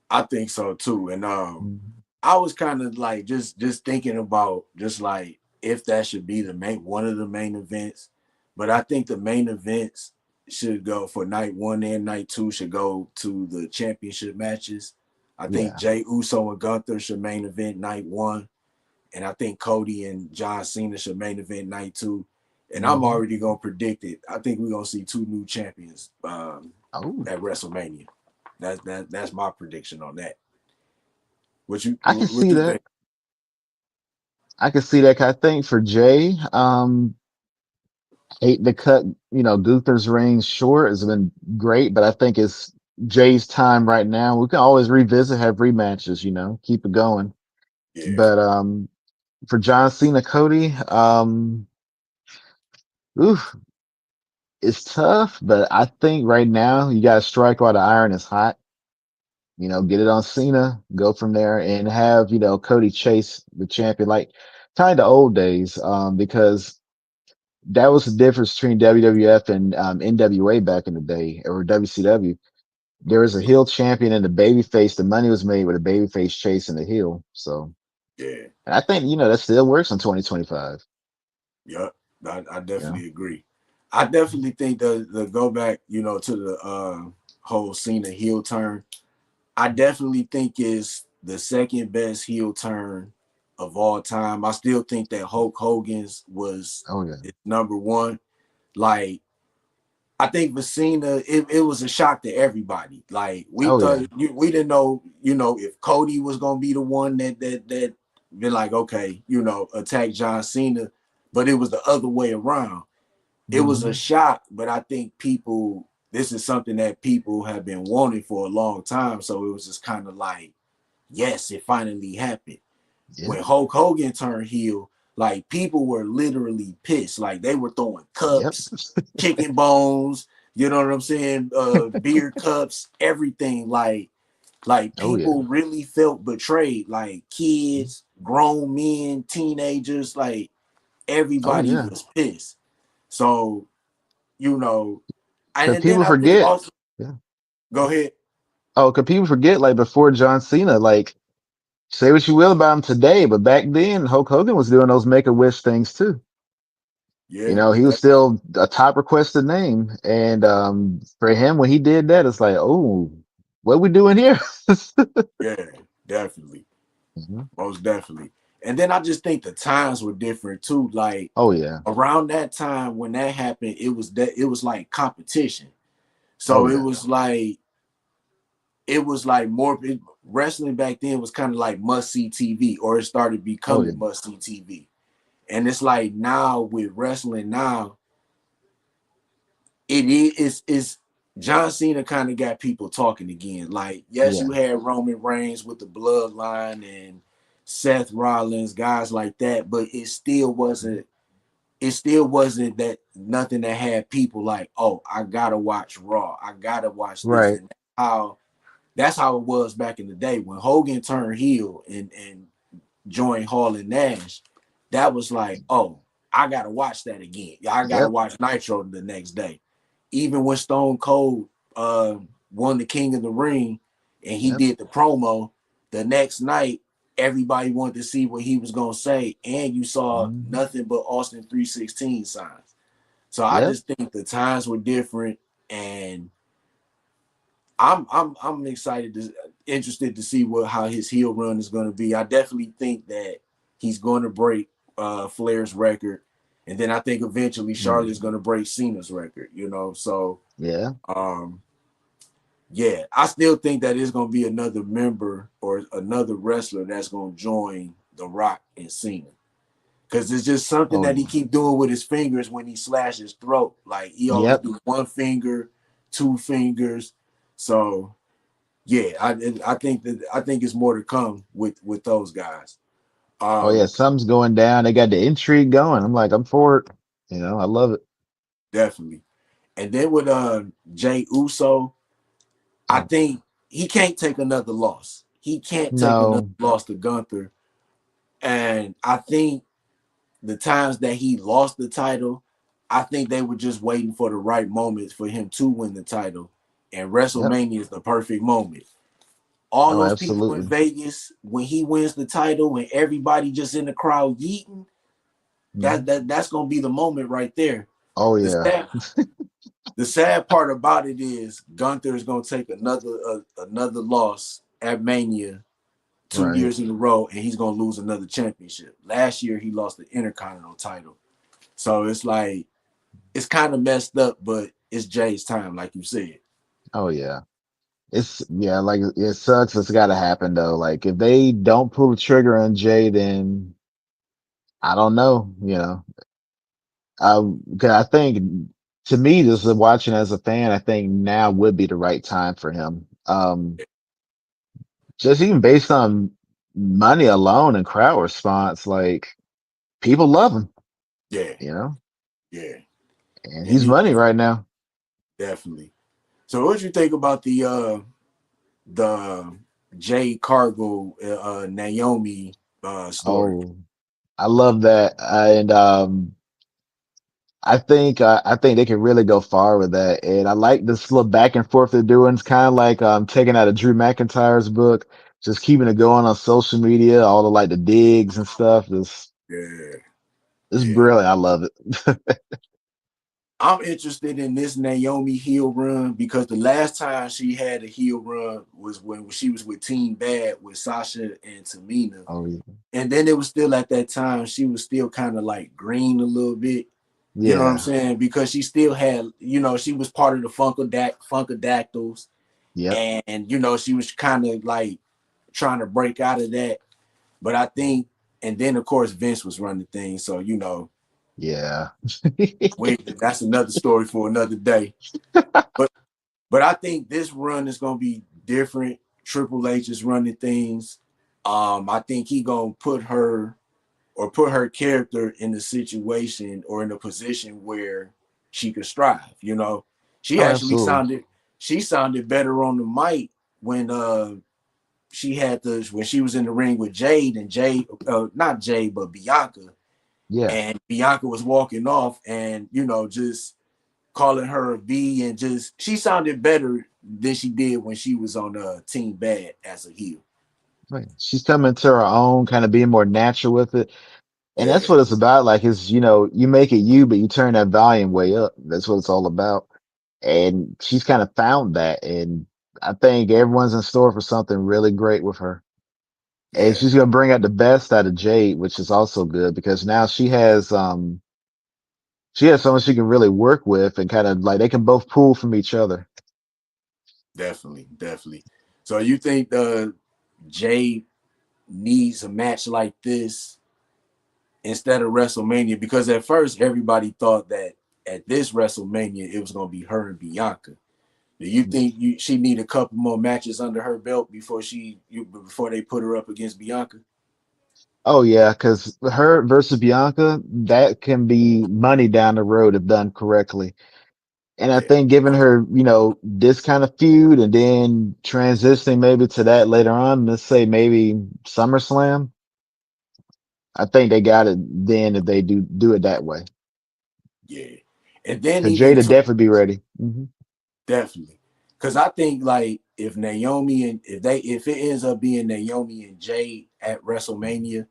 S1: I think so too. And
S2: Mhm.
S1: I was kind of like just thinking about just like if that should be the main one of the main events, but I think the main events should go for night one and night two should go to the championship matches. I think
S2: Yeah.
S1: Jay Uso and Gunther should main event night one, and I think Cody and John Cena should main event night two. And I'm
S2: Hmm.
S1: already gonna predict it. I think we're gonna see two new champions
S2: Oh,
S1: at WrestleMania. That's my prediction on that. What you
S2: I can
S1: what
S2: see
S1: you
S2: that.
S1: think?
S2: I can see that. 'Cause I think for Jay, hate to cut, Gunther's reign short has been great, but I think it's Jay's time right now. We can always revisit, have rematches, keep it going.
S1: Yeah,
S2: But for John Cena, Cody, oof, it's tough, but I think right now you got to strike while the iron is hot. Get it on Cena, go from there, and have Cody chase the champion like kind of the old days, because that was the difference between WWF and NWA back in the day, or WCW. There was a
S1: yeah,
S2: heel champion and a baby face. The money was made with a baby face chasing the heel. So,
S1: yeah,
S2: and I think that still works in 2025.
S1: yep. I
S2: Yeah.
S1: definitely agree. I definitely think the go back, to the whole Cena heel turn. I definitely think is the second best heel turn of all time. I still think that Hulk Hogan's was
S2: Oh yeah.
S1: number one. Like I think Cena, it was a shock to everybody. Like we
S2: Oh
S1: thought
S2: yeah.
S1: we didn't know, if Cody was gonna be the one that been like, okay, attack John Cena, but it was the other way around. It was a
S2: Hmm.
S1: shock, but I think this is something that people have been wanting for a long time. So it was just kind of like, yes, it finally happened.
S2: Yeah.
S1: When Hulk Hogan turned heel, like people were literally pissed. Like they were throwing
S2: Yep.
S1: cups, chicken bones, you know what I'm saying? Beer cups, everything. Like
S2: Oh yeah.
S1: people really felt betrayed. Like kids, grown men, teenagers, like
S2: Oh
S1: everybody
S2: yeah.
S1: was pissed. So, you know,
S2: Cause
S1: and then
S2: people
S1: I think
S2: forget.
S1: also
S2: Yeah.
S1: go ahead.
S2: Oh, cause people forget, like before John Cena, like say what you will about him today, but back then Hulk Hogan was doing those Make a Wish things too.
S1: Yeah,
S2: He was still a top requested name. And for him, when he did that, it's like, oh, what we doing here?
S1: yeah, definitely.
S2: Mhm.
S1: Most definitely. And then I just think the times were different too. Like
S2: Oh yeah.
S1: around that time when that happened, it was like competition.
S2: Oh
S1: So it
S2: yeah.
S1: was like more wrestling back then was kind of like must see TV, or it started
S2: Oh yeah.
S1: becoming must see TV. And it's like now with wrestling now, it's John Cena kind of got people talking again. Like, yes, you
S2: Yeah.
S1: had Roman Reigns with the bloodline and Seth Rollins, guys like that, but it still wasn't that nothing that had people like, oh, I gotta watch Raw. I gotta watch this.
S2: Right.
S1: And that's how it was back in the day when Hogan turned heel and joined Hall and Nash. That was like, oh, I gotta watch that again. I gotta
S2: Yep.
S1: watch Nitro the next day. Even when Stone Cold won the King of the Ring and he
S2: Yep.
S1: did the promo. The next night, everybody wanted to see what he was gonna say, and you saw
S2: Hmm.
S1: nothing but Austin 316 signs. So I
S2: Yep.
S1: just think the times were different, and I'm excited to interested to see what how his heel run is going to be. I definitely think that he's going to break Flair's record, and then I think eventually Charlotte's
S2: Hmm.
S1: going to break Cena's record. So
S2: Yeah.
S1: um, yeah, I still think that it's going to be another member or another wrestler that's going to join The Rock and Cena. Cause it's just something
S2: Oh,
S1: that he keep doing with his fingers when he slashes his throat. Like he always
S2: yep.
S1: do one finger, two fingers. So yeah, I think it's more to come with those guys.
S2: Oh yeah,
S1: Um,
S2: something's going down. They got the intrigue going. I'm like, I'm for it. I love it.
S1: definitely. And then with Jay Uso, I
S2: Oh
S1: think he can't take another loss. He can't take another
S2: no.
S1: loss to Gunther. And I think the times that he lost the title, I think they were just waiting for the right moments for him to win the title. And
S2: Yep.
S1: WrestleMania is the perfect moment. All
S2: Oh,
S1: those people in
S2: absolutely.
S1: Vegas, when he wins the title and everybody just in the crowd yeeting,
S2: Hmm.
S1: that's gonna be the moment right there.
S2: Oh
S1: The
S2: yeah.
S1: sad the sad part about it is Gunther is gonna take another loss at Mania two
S2: Right.
S1: years in a row, and he's gonna lose another championship. Last year he lost the Intercontinental title, so it's like it's kind of messed up, but it's Jay's time, like you said.
S2: Oh yeah. It's yeah, like it sucks. It's got to happen though. Like if they don't pull the trigger on Jay, then I don't know. 'Cause I think to me, just watching as a fan, I think now would be the right time for him. Just even based on money alone and crowd response, like people love him,
S1: Yeah,
S2: you know,
S1: yeah,
S2: and
S1: and
S2: he's money right now.
S1: definitely. So, what you think about the Jay Cargill Naomi story?
S2: Oh, I love that, and I think they can really go far with that, and I like this little back and forth they're doing. It's kind of like taking out of Drew McIntyre's book, just keeping it going on social media, all the like the digs and stuff.
S1: Yeah,
S2: It's
S1: yeah.
S2: brilliant. I love it.
S1: I'm interested in this Naomi heel run because the last time she had a heel run was when she was with Team Bad with Sasha and Tamina.
S2: Oh yeah,
S1: And then it was still at that time, she was still kind of like green a little bit. You know what I'm
S2: yeah,
S1: saying? Because she still had, she was part of the Funkadactyls.
S2: yep,
S1: And, she was kind of like trying to break out of that. But I think, and then of course, Vince was running things. So,
S2: yeah.
S1: that's another story for another day. But But I think this run is gonna be different. Triple H is running things. I think he gonna put her character in a situation or in a position where she could strive. She
S2: Oh,
S1: actually
S2: absolutely.
S1: sounded better on the mic when when she was in the ring with Jade and Jade, not Jade but Bianca,
S2: Yeah.
S1: and Bianca was walking off and just calling her a B, and just she sounded better than she did when she was on Team Bad as a heel.
S2: Right. She's coming to her own, kind of being more natural with it. And that's
S1: Yeah,
S2: what it's about. Like you make it you, but you turn that volume way up. That's what it's all about. And she's kind of found that. And I think everyone's in store for something really great with her. And
S1: yeah,
S2: she's gonna bring out the best out of Jade, which is also good because now she has someone she can really work with and kind of like they can both pull from each other.
S1: definitely, definitely. So you think Jay needs a match like this instead of WrestleMania? Because at first everybody thought that at this WrestleMania it was gonna be her and Bianca. Do you think she need a couple more matches under her belt before they put her up against Bianca?
S2: Oh yeah, because her versus Bianca, that can be money down the road if done correctly. And I
S1: Yeah,
S2: think giving her, this kind of feud and then transitioning maybe to that later on, let's say maybe SummerSlam, I think they got it then if they do it that way.
S1: yeah. And then
S2: Cause
S1: even
S2: Jada
S1: too,
S2: definitely be ready. Hmm.
S1: definitely. Because I think like if Naomi and if it ends up being Naomi and Jade at WrestleMania,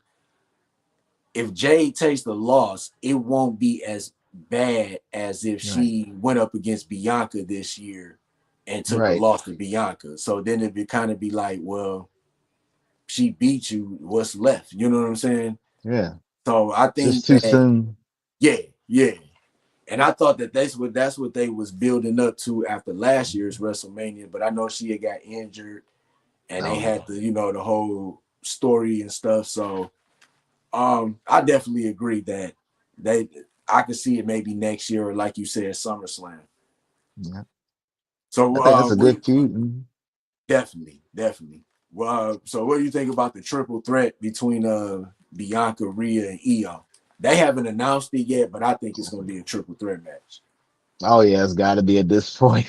S1: if Jade takes the loss, it won't be as bad as if
S2: Right.
S1: she went up against Bianca this year and took a
S2: Right.
S1: loss to Bianca. So then it would kind of be like, well, she beat you. What's left? You know what I'm saying?
S2: Yeah.
S1: So I
S2: Just
S1: think
S2: too
S1: that
S2: soon.
S1: yeah, yeah. And I thought that that's what they was building up to after last year's WrestleMania. But I know she had got injured, and they
S2: Oh
S1: had
S2: yeah.
S1: the whole story and stuff. So I definitely agree that they I could see it maybe next year or like you said, SummerSlam.
S2: Yeah. I
S1: So
S2: think that's a good feud. Mhm.
S1: definitely. Well, so what do you think about the triple threat between Bianca, Rhea, and Io? They haven't announced it yet, but I think it's going to be a triple threat match.
S2: Oh yeah, it's got to be at this point.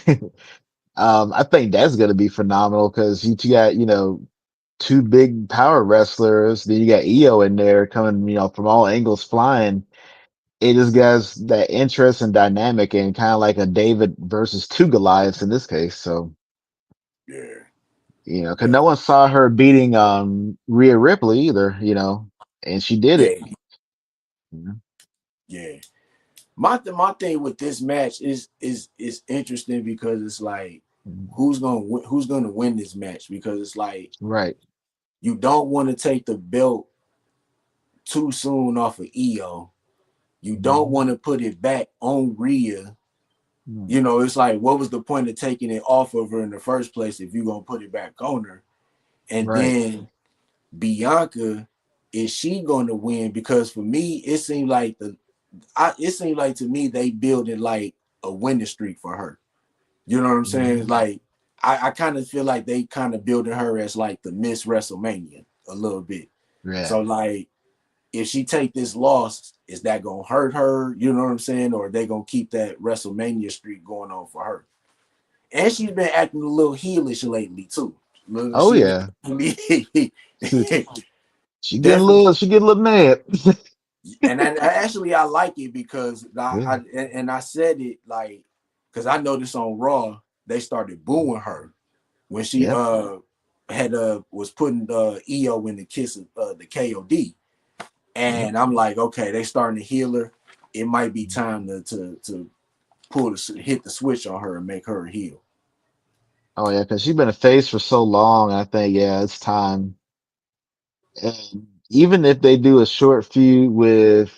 S2: I think that's going to be phenomenal because you got, two big power wrestlers. Then you got Io in there coming, from all angles flying. It just gives that interest and dynamic and kind of like a David versus two Goliaths in this case. So,
S1: Yeah,
S2: because no one
S1: definitely.
S2: saw her beating Rhea Ripley either, and she did it.
S1: Yeah,
S2: You know?
S1: yeah. My thing with this match is interesting because it's like
S2: Mhm.
S1: who's gonna win this match because it's like
S2: Right.
S1: you don't want to take the belt too soon off of Io. You don't
S2: Mhm.
S1: want to put it back on Rhea.
S2: Mhm.
S1: It's like what was the point of taking it off of her in the first place if you're gonna put it back on her? And
S2: Right.
S1: then Bianca, is she gonna win? Because for me, it seemed like to me they building like a winning streak for her. You know what I'm saying?
S2: Mhm.
S1: Like I kind of feel like they kind of building her as like the Miss WrestleMania a little bit.
S2: Yeah.
S1: So like if she take this loss, is that gonna hurt her? You know what I'm saying? Or are they gonna keep that WrestleMania streak going on for her? And she's been acting a little heelish lately too.
S2: Oh
S1: She
S2: yeah.
S1: been definitely,
S2: She get a little mad.
S1: and actually I like it because
S2: Yeah.
S1: I said it like because I noticed on Raw they started booing her when she
S2: Yeah.
S1: had was putting EO in the kiss of the KOD,
S2: Yeah.
S1: and I'm like, okay, they starting to heal her. It might be time to hit the switch on her and make her heal.
S2: Oh yeah, because she's been a face for so long. I think yeah, it's time. And even if they do a short feud with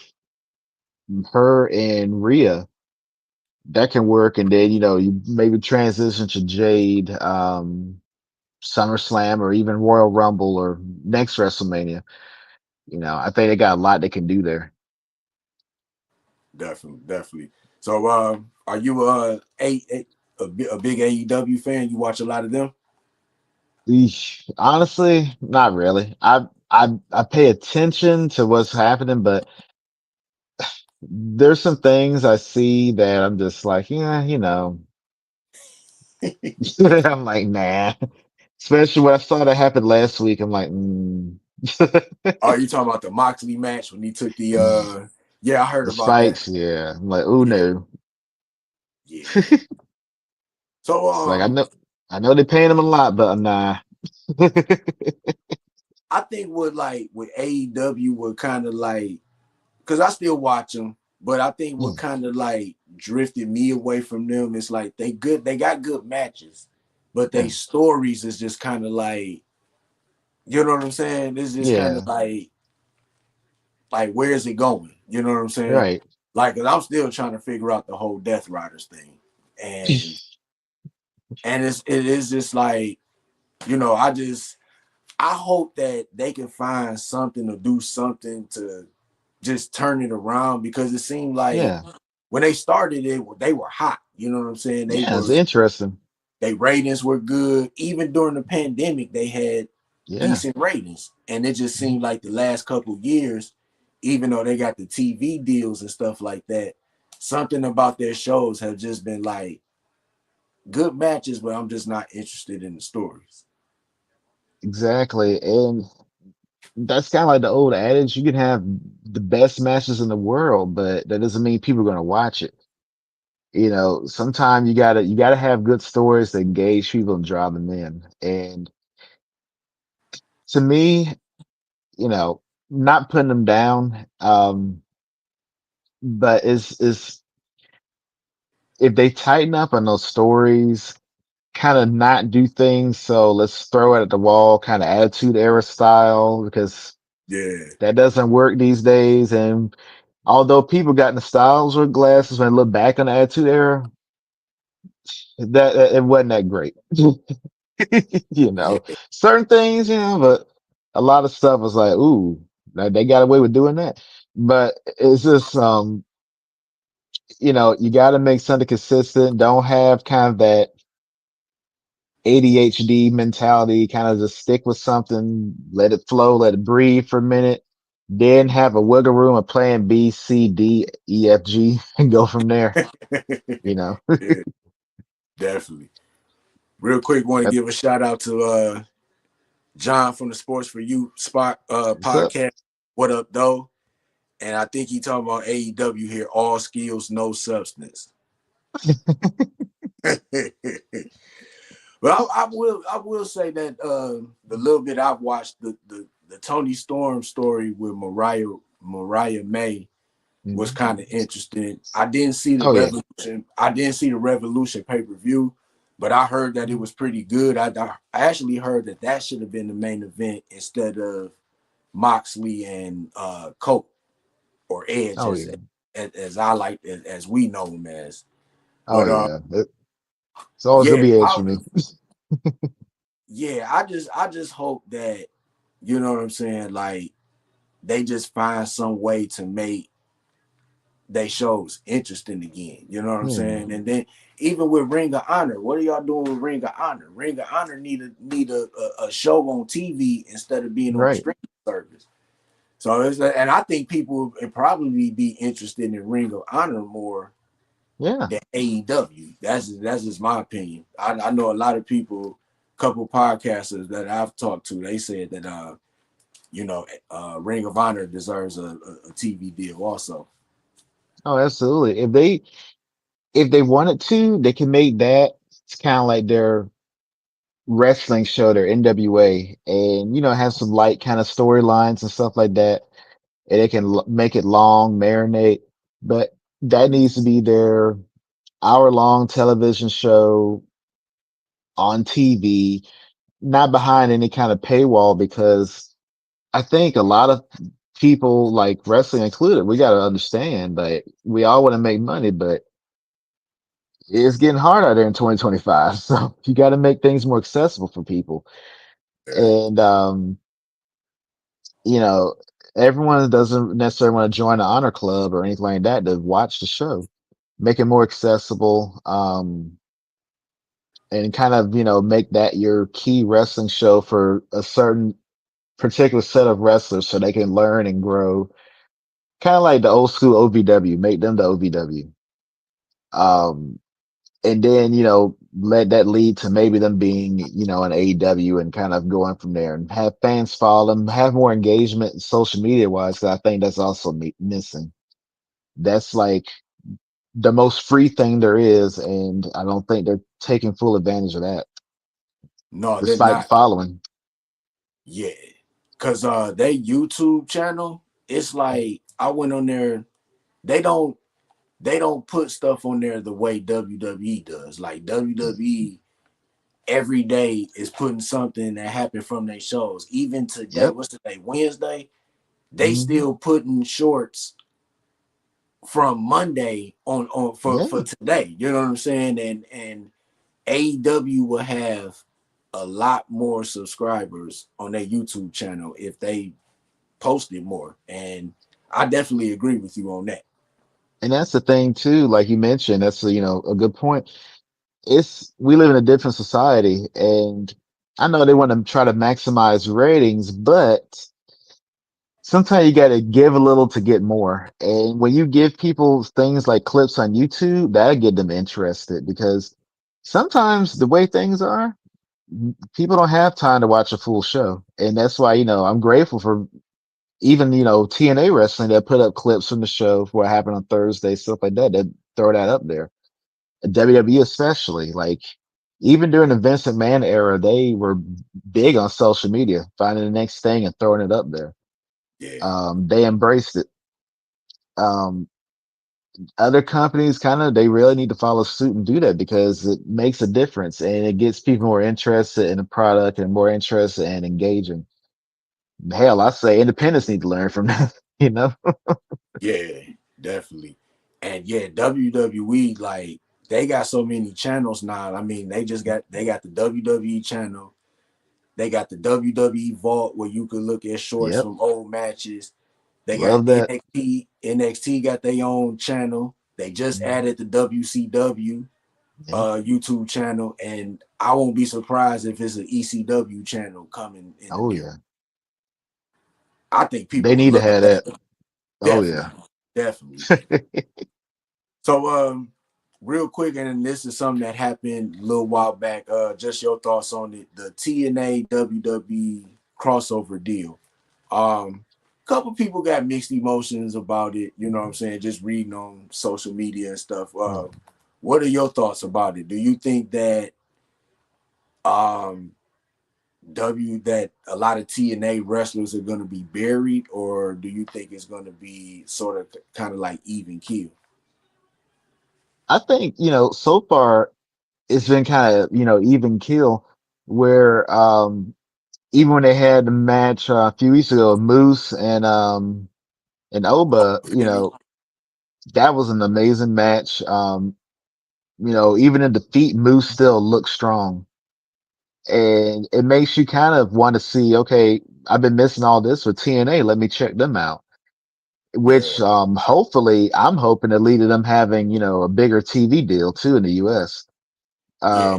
S2: her and Rhea, that can work. And then you maybe transition to Jade, SummerSlam, or even Royal Rumble or next WrestleMania. I think they got a lot they can do there.
S1: Definitely. So, are you a big AEW fan? You watch a lot of them.
S2: Eesh. Honestly, not really. I pay attention to what's happening, but there's some things I see that I'm just like, yeah, I'm like, nah. Especially when I saw that happen last week, I'm like,
S1: Are you talking about the Moxley match when he took the? Yeah, I heard
S2: the
S1: about that.
S2: spikes, yeah. I'm like, oh
S1: Yeah,
S2: no.
S1: yeah. So,
S2: It's like I know they're paying him a lot, but nah.
S1: I think with AEW would kind of like because I still watch them, but I think what
S2: Mm,
S1: kind of like drifted me away from them is like they got good matches, but they
S2: yeah,
S1: stories is just kind of like you know what I'm saying. It's just kind of
S2: yeah,
S1: like where is it going? You know what I'm saying?
S2: right.
S1: Like, cause I'm still trying to figure out the whole Death Riders thing, and it is just like I hope that they can find something or do something to just turn it around because it seemed like
S2: Yeah,
S1: when they started it, they were hot. You know what I'm saying?
S2: yeah, it's interesting.
S1: They ratings were good. Even during the pandemic, they had
S2: Yeah.
S1: decent ratings. And it just
S2: Mhm.
S1: seemed like the last couple of years, even though they got the TV deals and stuff like that, something about their shows have just been like good matches, but I'm just not interested in the stories.
S2: Exactly. And that's kind of like the old adage, you can have the best matches in the world, but that doesn't mean people are going to watch it. Sometimes you gotta have good stories that engage people and draw them in. And to me, you know, not putting them down, but is if they tighten up on those stories, kind of not do things, so let's throw it at the wall, kind of attitude era style, because
S1: Yeah.
S2: that doesn't work these days. And although people got nostalgia glasses when they look back on the attitude era, that it wasn't that great. you
S1: Yeah.
S2: know, certain things, but a lot of stuff was like, ooh, like they got away with doing that. But it's just, you got to make something consistent. Don't have kind of that ADHD mentality, kind of just stick with something, let it flow, let it breathe for a minute, then have a wiggle room of plan B, C, D, E, F, G, and go from there, you know.
S1: Yeah, definitely. Real quick, want to
S2: That's
S1: give a shout out to John from the Sports for You spot
S2: what's up.
S1: podcast. What up, though? And I think he talking about AEW here. All skills, no substance. But I will say that the little bit I've watched the Tony Storm story with Mariah May was
S2: Mhm.
S1: kind of interesting. I didn't see the
S2: Oh yeah.
S1: Revolution. I didn't see the Revolution pay per view, but I heard that it was pretty good. I actually heard that should have been the main event instead of Moxley and Colt or Edge
S2: Oh
S1: as
S2: yeah.
S1: as I like as we know him as.
S2: Oh
S1: But
S2: yeah. It's always gonna
S1: yeah,
S2: be edge for me.
S1: I just hope that you know what I'm saying. Like they just find some way to make they shows interesting again. You know what I'm
S2: Yeah.
S1: saying? And then even with Ring of Honor, what are y'all doing with Ring of Honor? Ring of Honor need a show on TV instead of being on a
S2: Right.
S1: streaming service. So and I think people would probably be interested in Ring of Honor more
S2: Yeah.
S1: than AEW. That's just my opinion. I know a lot of people, couple podcasters that I've talked to, they said that Ring of Honor deserves a TV deal also.
S2: Oh, absolutely. If they wanted to, they can make that. It's kind of like their wrestling show, their NWA, and have some light kind of storylines and stuff like that. And they can make it long, marinate, but that needs to be their hour-long television show on TV, not behind any kind of paywall, because I think a lot of people, like wrestling included, we got to understand that we all want to make money, but it's getting hard out there in 2025. So you got to make things more accessible for people.
S1: Yeah.
S2: And, you know, everyone doesn't necessarily want to join the honor club or anything like that to watch the show. Make it more accessible, and kind of, make that your key wrestling show for a certain particular set of wrestlers so they can learn and grow. Kind of like the old school OVW, make them the OVW. Um, and then, let that lead to maybe them being, an AEW and kind of going from there and have fans follow them, have more engagement social media wise. 'Cause I think that's also missing. That's like the most free thing there is. And I don't think they're taking full advantage of that
S1: No, they're
S2: despite the
S1: not.
S2: following.
S1: Yeah, cause their YouTube channel, it's like I went on there. They don't they don't put stuff on there the way WWE does. Like WWE every day is putting something that happened from their shows. Even today,
S2: Yep.
S1: what's today? Wednesday. They
S2: Hmm.
S1: still putting shorts from Monday on for
S2: Yeah.
S1: today. You know what I'm saying? And AEW will have a lot more subscribers on their YouTube channel if they post it more. And I definitely agree with you on that.
S2: And that's the thing too, like you mentioned, that's a good point. We live in a different society, and I know they want to try to maximize ratings, but sometimes you got to give a little to get more. And when you give people things like clips on YouTube, that'll get them interested, because sometimes the way things are, people don't have time to watch a full show. And that's why, I'm grateful for even, TNA wrestling that put up clips from the show for what happened on Thursday, stuff like that, that throw that up there. WWE especially. Like even during the Vince McMahon era, they were big on social media, finding the next thing and throwing it up there.
S1: Yeah,
S2: They embraced it. Um, Other companies kind of they really need to follow suit and do that because it makes a difference and it gets people more interested in the product and more interested in engaging. Hell, I say independents need to learn from that, you know?
S1: yeah, definitely. And yeah, WWE, like they got so many channels now. I mean, they got the WWE channel, they got the WWE Vault where you could look at shorts
S2: Yep.
S1: from old matches. They got
S2: Love that.
S1: NXT got their own channel. They just
S2: Mhm.
S1: added the WCW
S2: Yeah.
S1: YouTube channel, and I won't be surprised if it's an ECW channel coming in the
S2: Oh
S1: near.
S2: yeah.
S1: I think people
S2: They
S1: would
S2: need to
S1: love
S2: have
S1: that.
S2: that. Oh yeah.
S1: Definitely, definitely. So, real quick, and this is something that happened a little while back. Just your thoughts on it. The TNA WWE crossover deal. Couple people got mixed emotions about it. You know what I'm saying? Just reading on social media and stuff.
S2: Mm.
S1: What are your thoughts about it? Do you think that um that a lot of TNA wrestlers are going to be buried, or do you think it's going to be sort of kind of like even keel?
S2: I think, so far it's been kind of, even kill where even when they had the match a few weeks ago, Moose and Oba,
S1: Really?
S2: that was an amazing match. Even in defeat, Moose still looks strong. And it makes you kind of want to see, okay, I've been missing all this with TNA. Let me check them out.
S1: Yeah,
S2: Which hopefully I'm hoping to lead to them having, a bigger TV deal too in the US.
S1: yeah,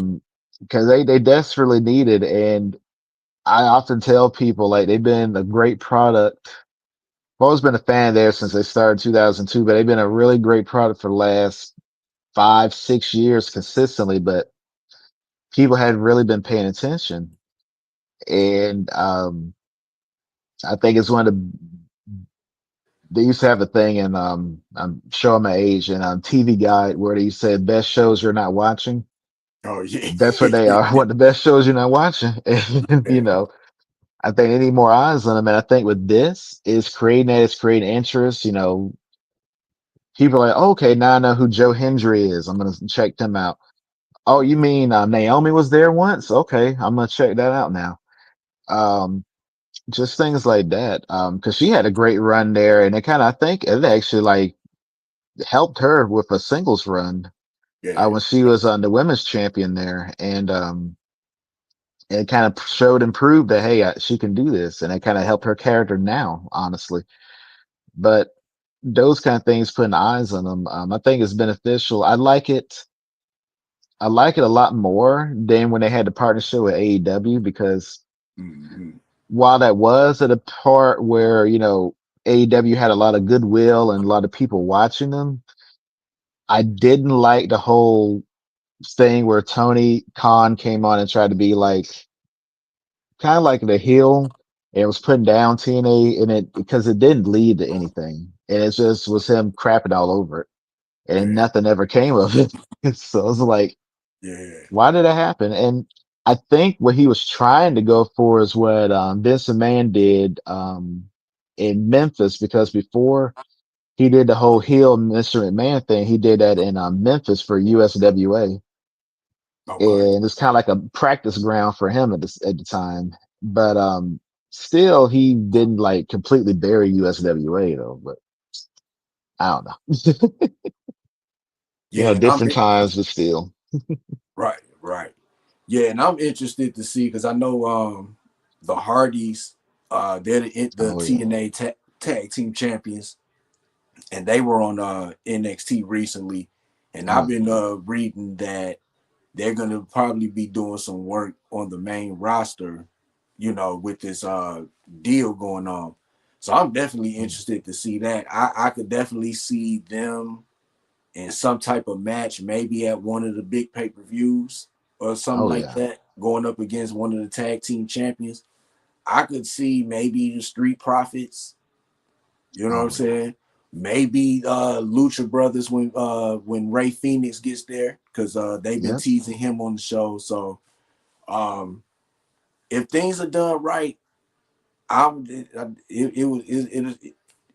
S2: Because they desperately need it. And I often tell people like they've been a great product. I've always been a fan there since they started in 2002, but they've been a really great product for the last 5, 6 years consistently, but people hadn't really been paying attention. And I think it's one of they used to have a thing, and I'm showing my age, and TV Guide where they said best shows you're not watching.
S1: oh yeah,
S2: That's what they are. What the best shows you're not watching. And,
S1: yeah,
S2: I think they need more eyes on them. And I think with this is creating that, it's creating interest. People are like, okay, now I know who Joe Hendry is. I'm gonna check them out. Oh, you
S1: mm,
S2: mean Naomi was there once? Okay, I'm gonna check that out now. Um, just things like that. Because she had a great run there, and it kind of I think it actually like helped her with a singles run
S1: yeah,
S2: when she was the women's champion there, and it kind of showed and proved that hey, she can do this, and it kind of helped her character now, honestly. But those kind of things, putting eyes on them, I think is beneficial. I like it. I like it a lot more than when they had the partnership with AEW because
S1: mm-hmm.
S2: while that was at a part where AEW had a lot of goodwill and a lot of people watching them, I didn't like the whole thing where Tony Khan came on and tried to be like kind of like the heel and was putting down TNA and it because it didn't lead to anything. And it just was him crapping all over it. And
S1: Yeah,
S2: nothing ever came of it. So it was like,
S1: yeah,
S2: why did that happen? And I think what he was trying to go for is what Vince McMahon did in Memphis because before he did the whole heel Mr. McMahon thing, he did that in Memphis for USWA.
S1: okay,
S2: And it's kind of like a practice ground for him at the time. But still, he didn't like completely bury USWA though. But I don't know.
S1: yeah, and
S2: Different times, but still.
S1: right, right, yeah, and I'm interested to see because I know the Hardys, they're the
S2: Oh yeah.
S1: TNA tag team champions, and they were on NXT recently, and I've
S2: Mm.
S1: been reading that they're gonna probably be doing some work on the main roster, with this deal going on. So I'm definitely
S2: Mm.
S1: interested to see that. I could definitely see them in some type of match, maybe at one of the big pay-per-views or something
S2: Oh
S1: like
S2: yeah.
S1: that, going up against one of the tag team champions. I could see maybe the Street Profits, you know what I'm
S2: Oh yeah.
S1: saying? maybe Lucha Brothers when Ray Phoenix gets there, because they've been
S2: Yep.
S1: teasing him on the show. So um, if things are done right, it'll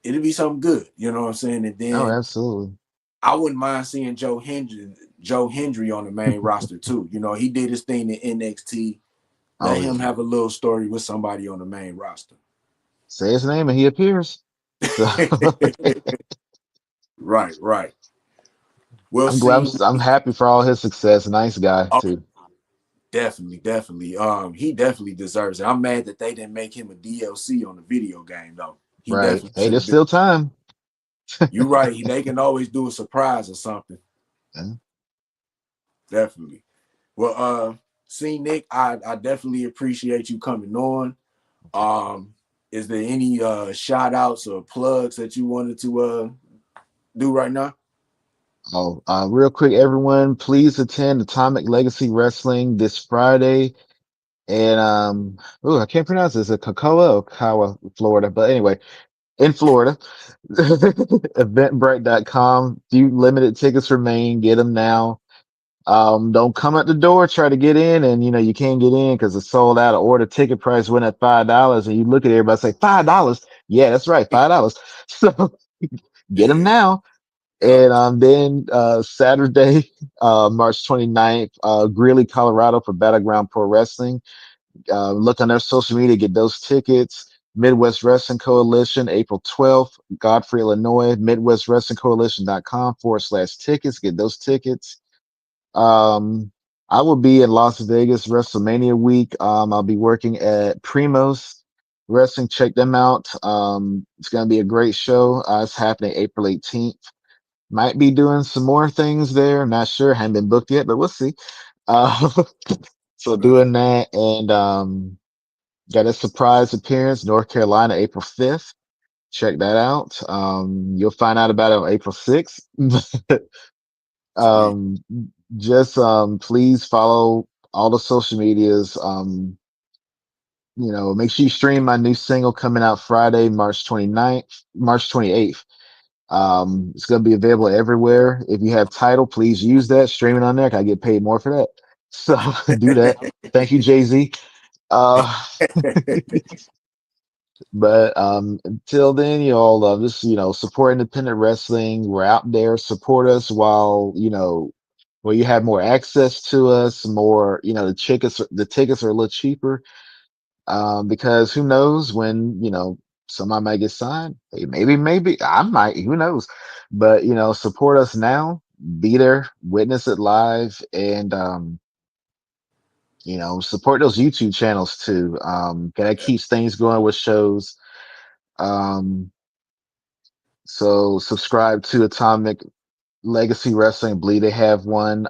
S1: be something good. You know what I'm saying? And
S2: Oh,
S1: then
S2: absolutely.
S1: I wouldn't mind seeing Joe Hendry on the main roster too. You know, he did his thing in NXT. Let
S2: Oh
S1: him
S2: yeah.
S1: have a little story with somebody on the main roster.
S2: Say his name and he appears. So
S1: Right, right. We'll
S2: I'm glad.
S1: see.
S2: I'm happy for all his success. Nice guy
S1: Oh,
S2: too.
S1: definitely, definitely. He definitely deserves it. I'm mad that they didn't make him a DLC on the video game though. He
S2: Right.
S1: definitely
S2: Hey,
S1: should
S2: there's
S1: have been.
S2: still time.
S1: You're right. They can always do a surprise or something.
S2: Yeah.
S1: Definitely. Well, see, Nick, I definitely appreciate you coming on. Um, is there any shout outs or plugs that you wanted to do right now?
S2: Oh, real quick, everyone, please attend Atomic Legacy Wrestling this Friday. And I can't pronounce this. Is it Cocoa or Kawa, Florida? But anyway, in Florida, eventbrite.com. Few limited tickets remain. Get them now. Don't come at the door, try to get in, and you can't get in because it's sold out. Order ticket price went at $5, and you look at everybody and say $5. Yeah, that's right, $5. So get them
S1: Yeah.
S2: now.
S1: Yup.
S2: And then Saturday, March 29th, Greeley, Colorado for Battleground Pro Wrestling. Look on their social media, get those tickets. Midwest Wrestling Coalition, April 12th, Godfrey, Illinois, MidwestWrestlingCoalition.com/tickets. Get those tickets. Um, I will be in Las Vegas WrestleMania week. I'll be working at Primos Wrestling. Check them out. It's going to be a great show. It's happening April 18th. Might be doing some more things there. Not sure. Haven't been booked yet, but we'll see. Uh, so
S1: Okay.
S2: doing that, and got a surprise appearance, North Carolina, April 5th. Check that out. You'll find out about it on April 6th.
S1: Sweet.
S2: um, just please follow all the social medias. Make sure you stream my new single coming out Friday, March 29th, March 28th. It's going to be available everywhere. If you have title, please use that. Stream it on there. I get paid more for that. So do that. Thank you, Jay-Z. Uh, but until then, you all just support independent wrestling. We're out there. Support us while you have more access to us. More, the tickets are a little cheaper. Because who knows when somebody might get signed. Hey, maybe I might. Who knows? But support us now. Be there, witness it live, and support those YouTube channels too. That keeps things going with shows. Um, so subscribe to Atomic Legacy Wrestling. I believe they have one.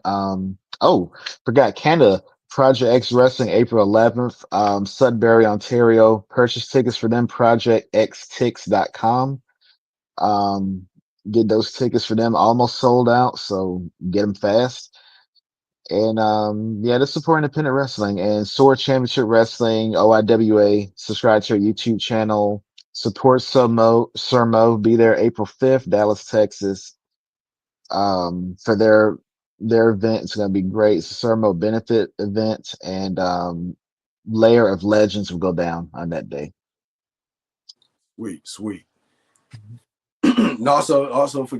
S2: Forgot Canada. Project X Wrestling, April 11th, Sudbury, Ontario. Purchase tickets for them, projectxtix.com. Um, get those tickets for them, almost sold out, so get them fast. And yeah, just support independent wrestling and SOAR Championship Wrestling, OIWA. Subscribe to our YouTube channel. Support Surmo. Be there April 5th, Dallas, Texas. For their event. It's going to be great. It's a Surmo benefit event, and Layer of Legends will go down on that day.
S1: Sweet, sweet. And also for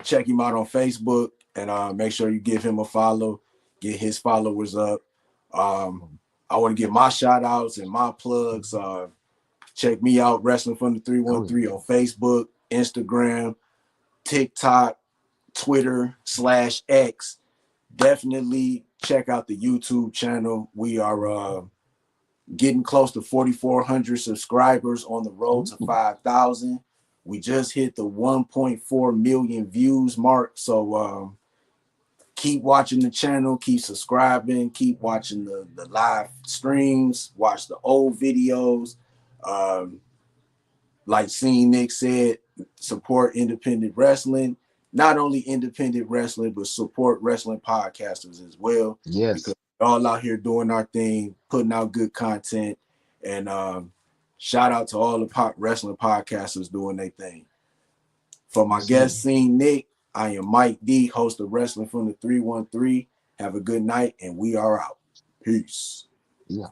S1: check him out on Facebook and make sure you give him a follow, get his followers up. Um, I want to give my shout outs and my plugs. Check me out, Wrestling from the
S2: Oh yeah.
S1: 313 on Facebook, Instagram, TikTok, Twitter/X. Definitely check out the YouTube channel. We are getting close to 4,400 subscribers, on the road to
S2: Ooh,
S1: 5,000. We just hit the 1.4 million views mark. So keep watching the channel, keep subscribing, keep watching the live streams, watch the old videos. Um, like seeing Nick said, support independent wrestling. Not only independent wrestling, but support wrestling podcasters as well, because
S2: yes.
S1: we're all out here doing our thing, putting out good content. And shout out to all the wrestling podcasters doing their thing. For my
S2: Yes, sir.
S1: guest, Scene Nick, I am Mike D, host of Wrestling from the 313. Have a good night, and we are out. Peace.
S2: Yeah.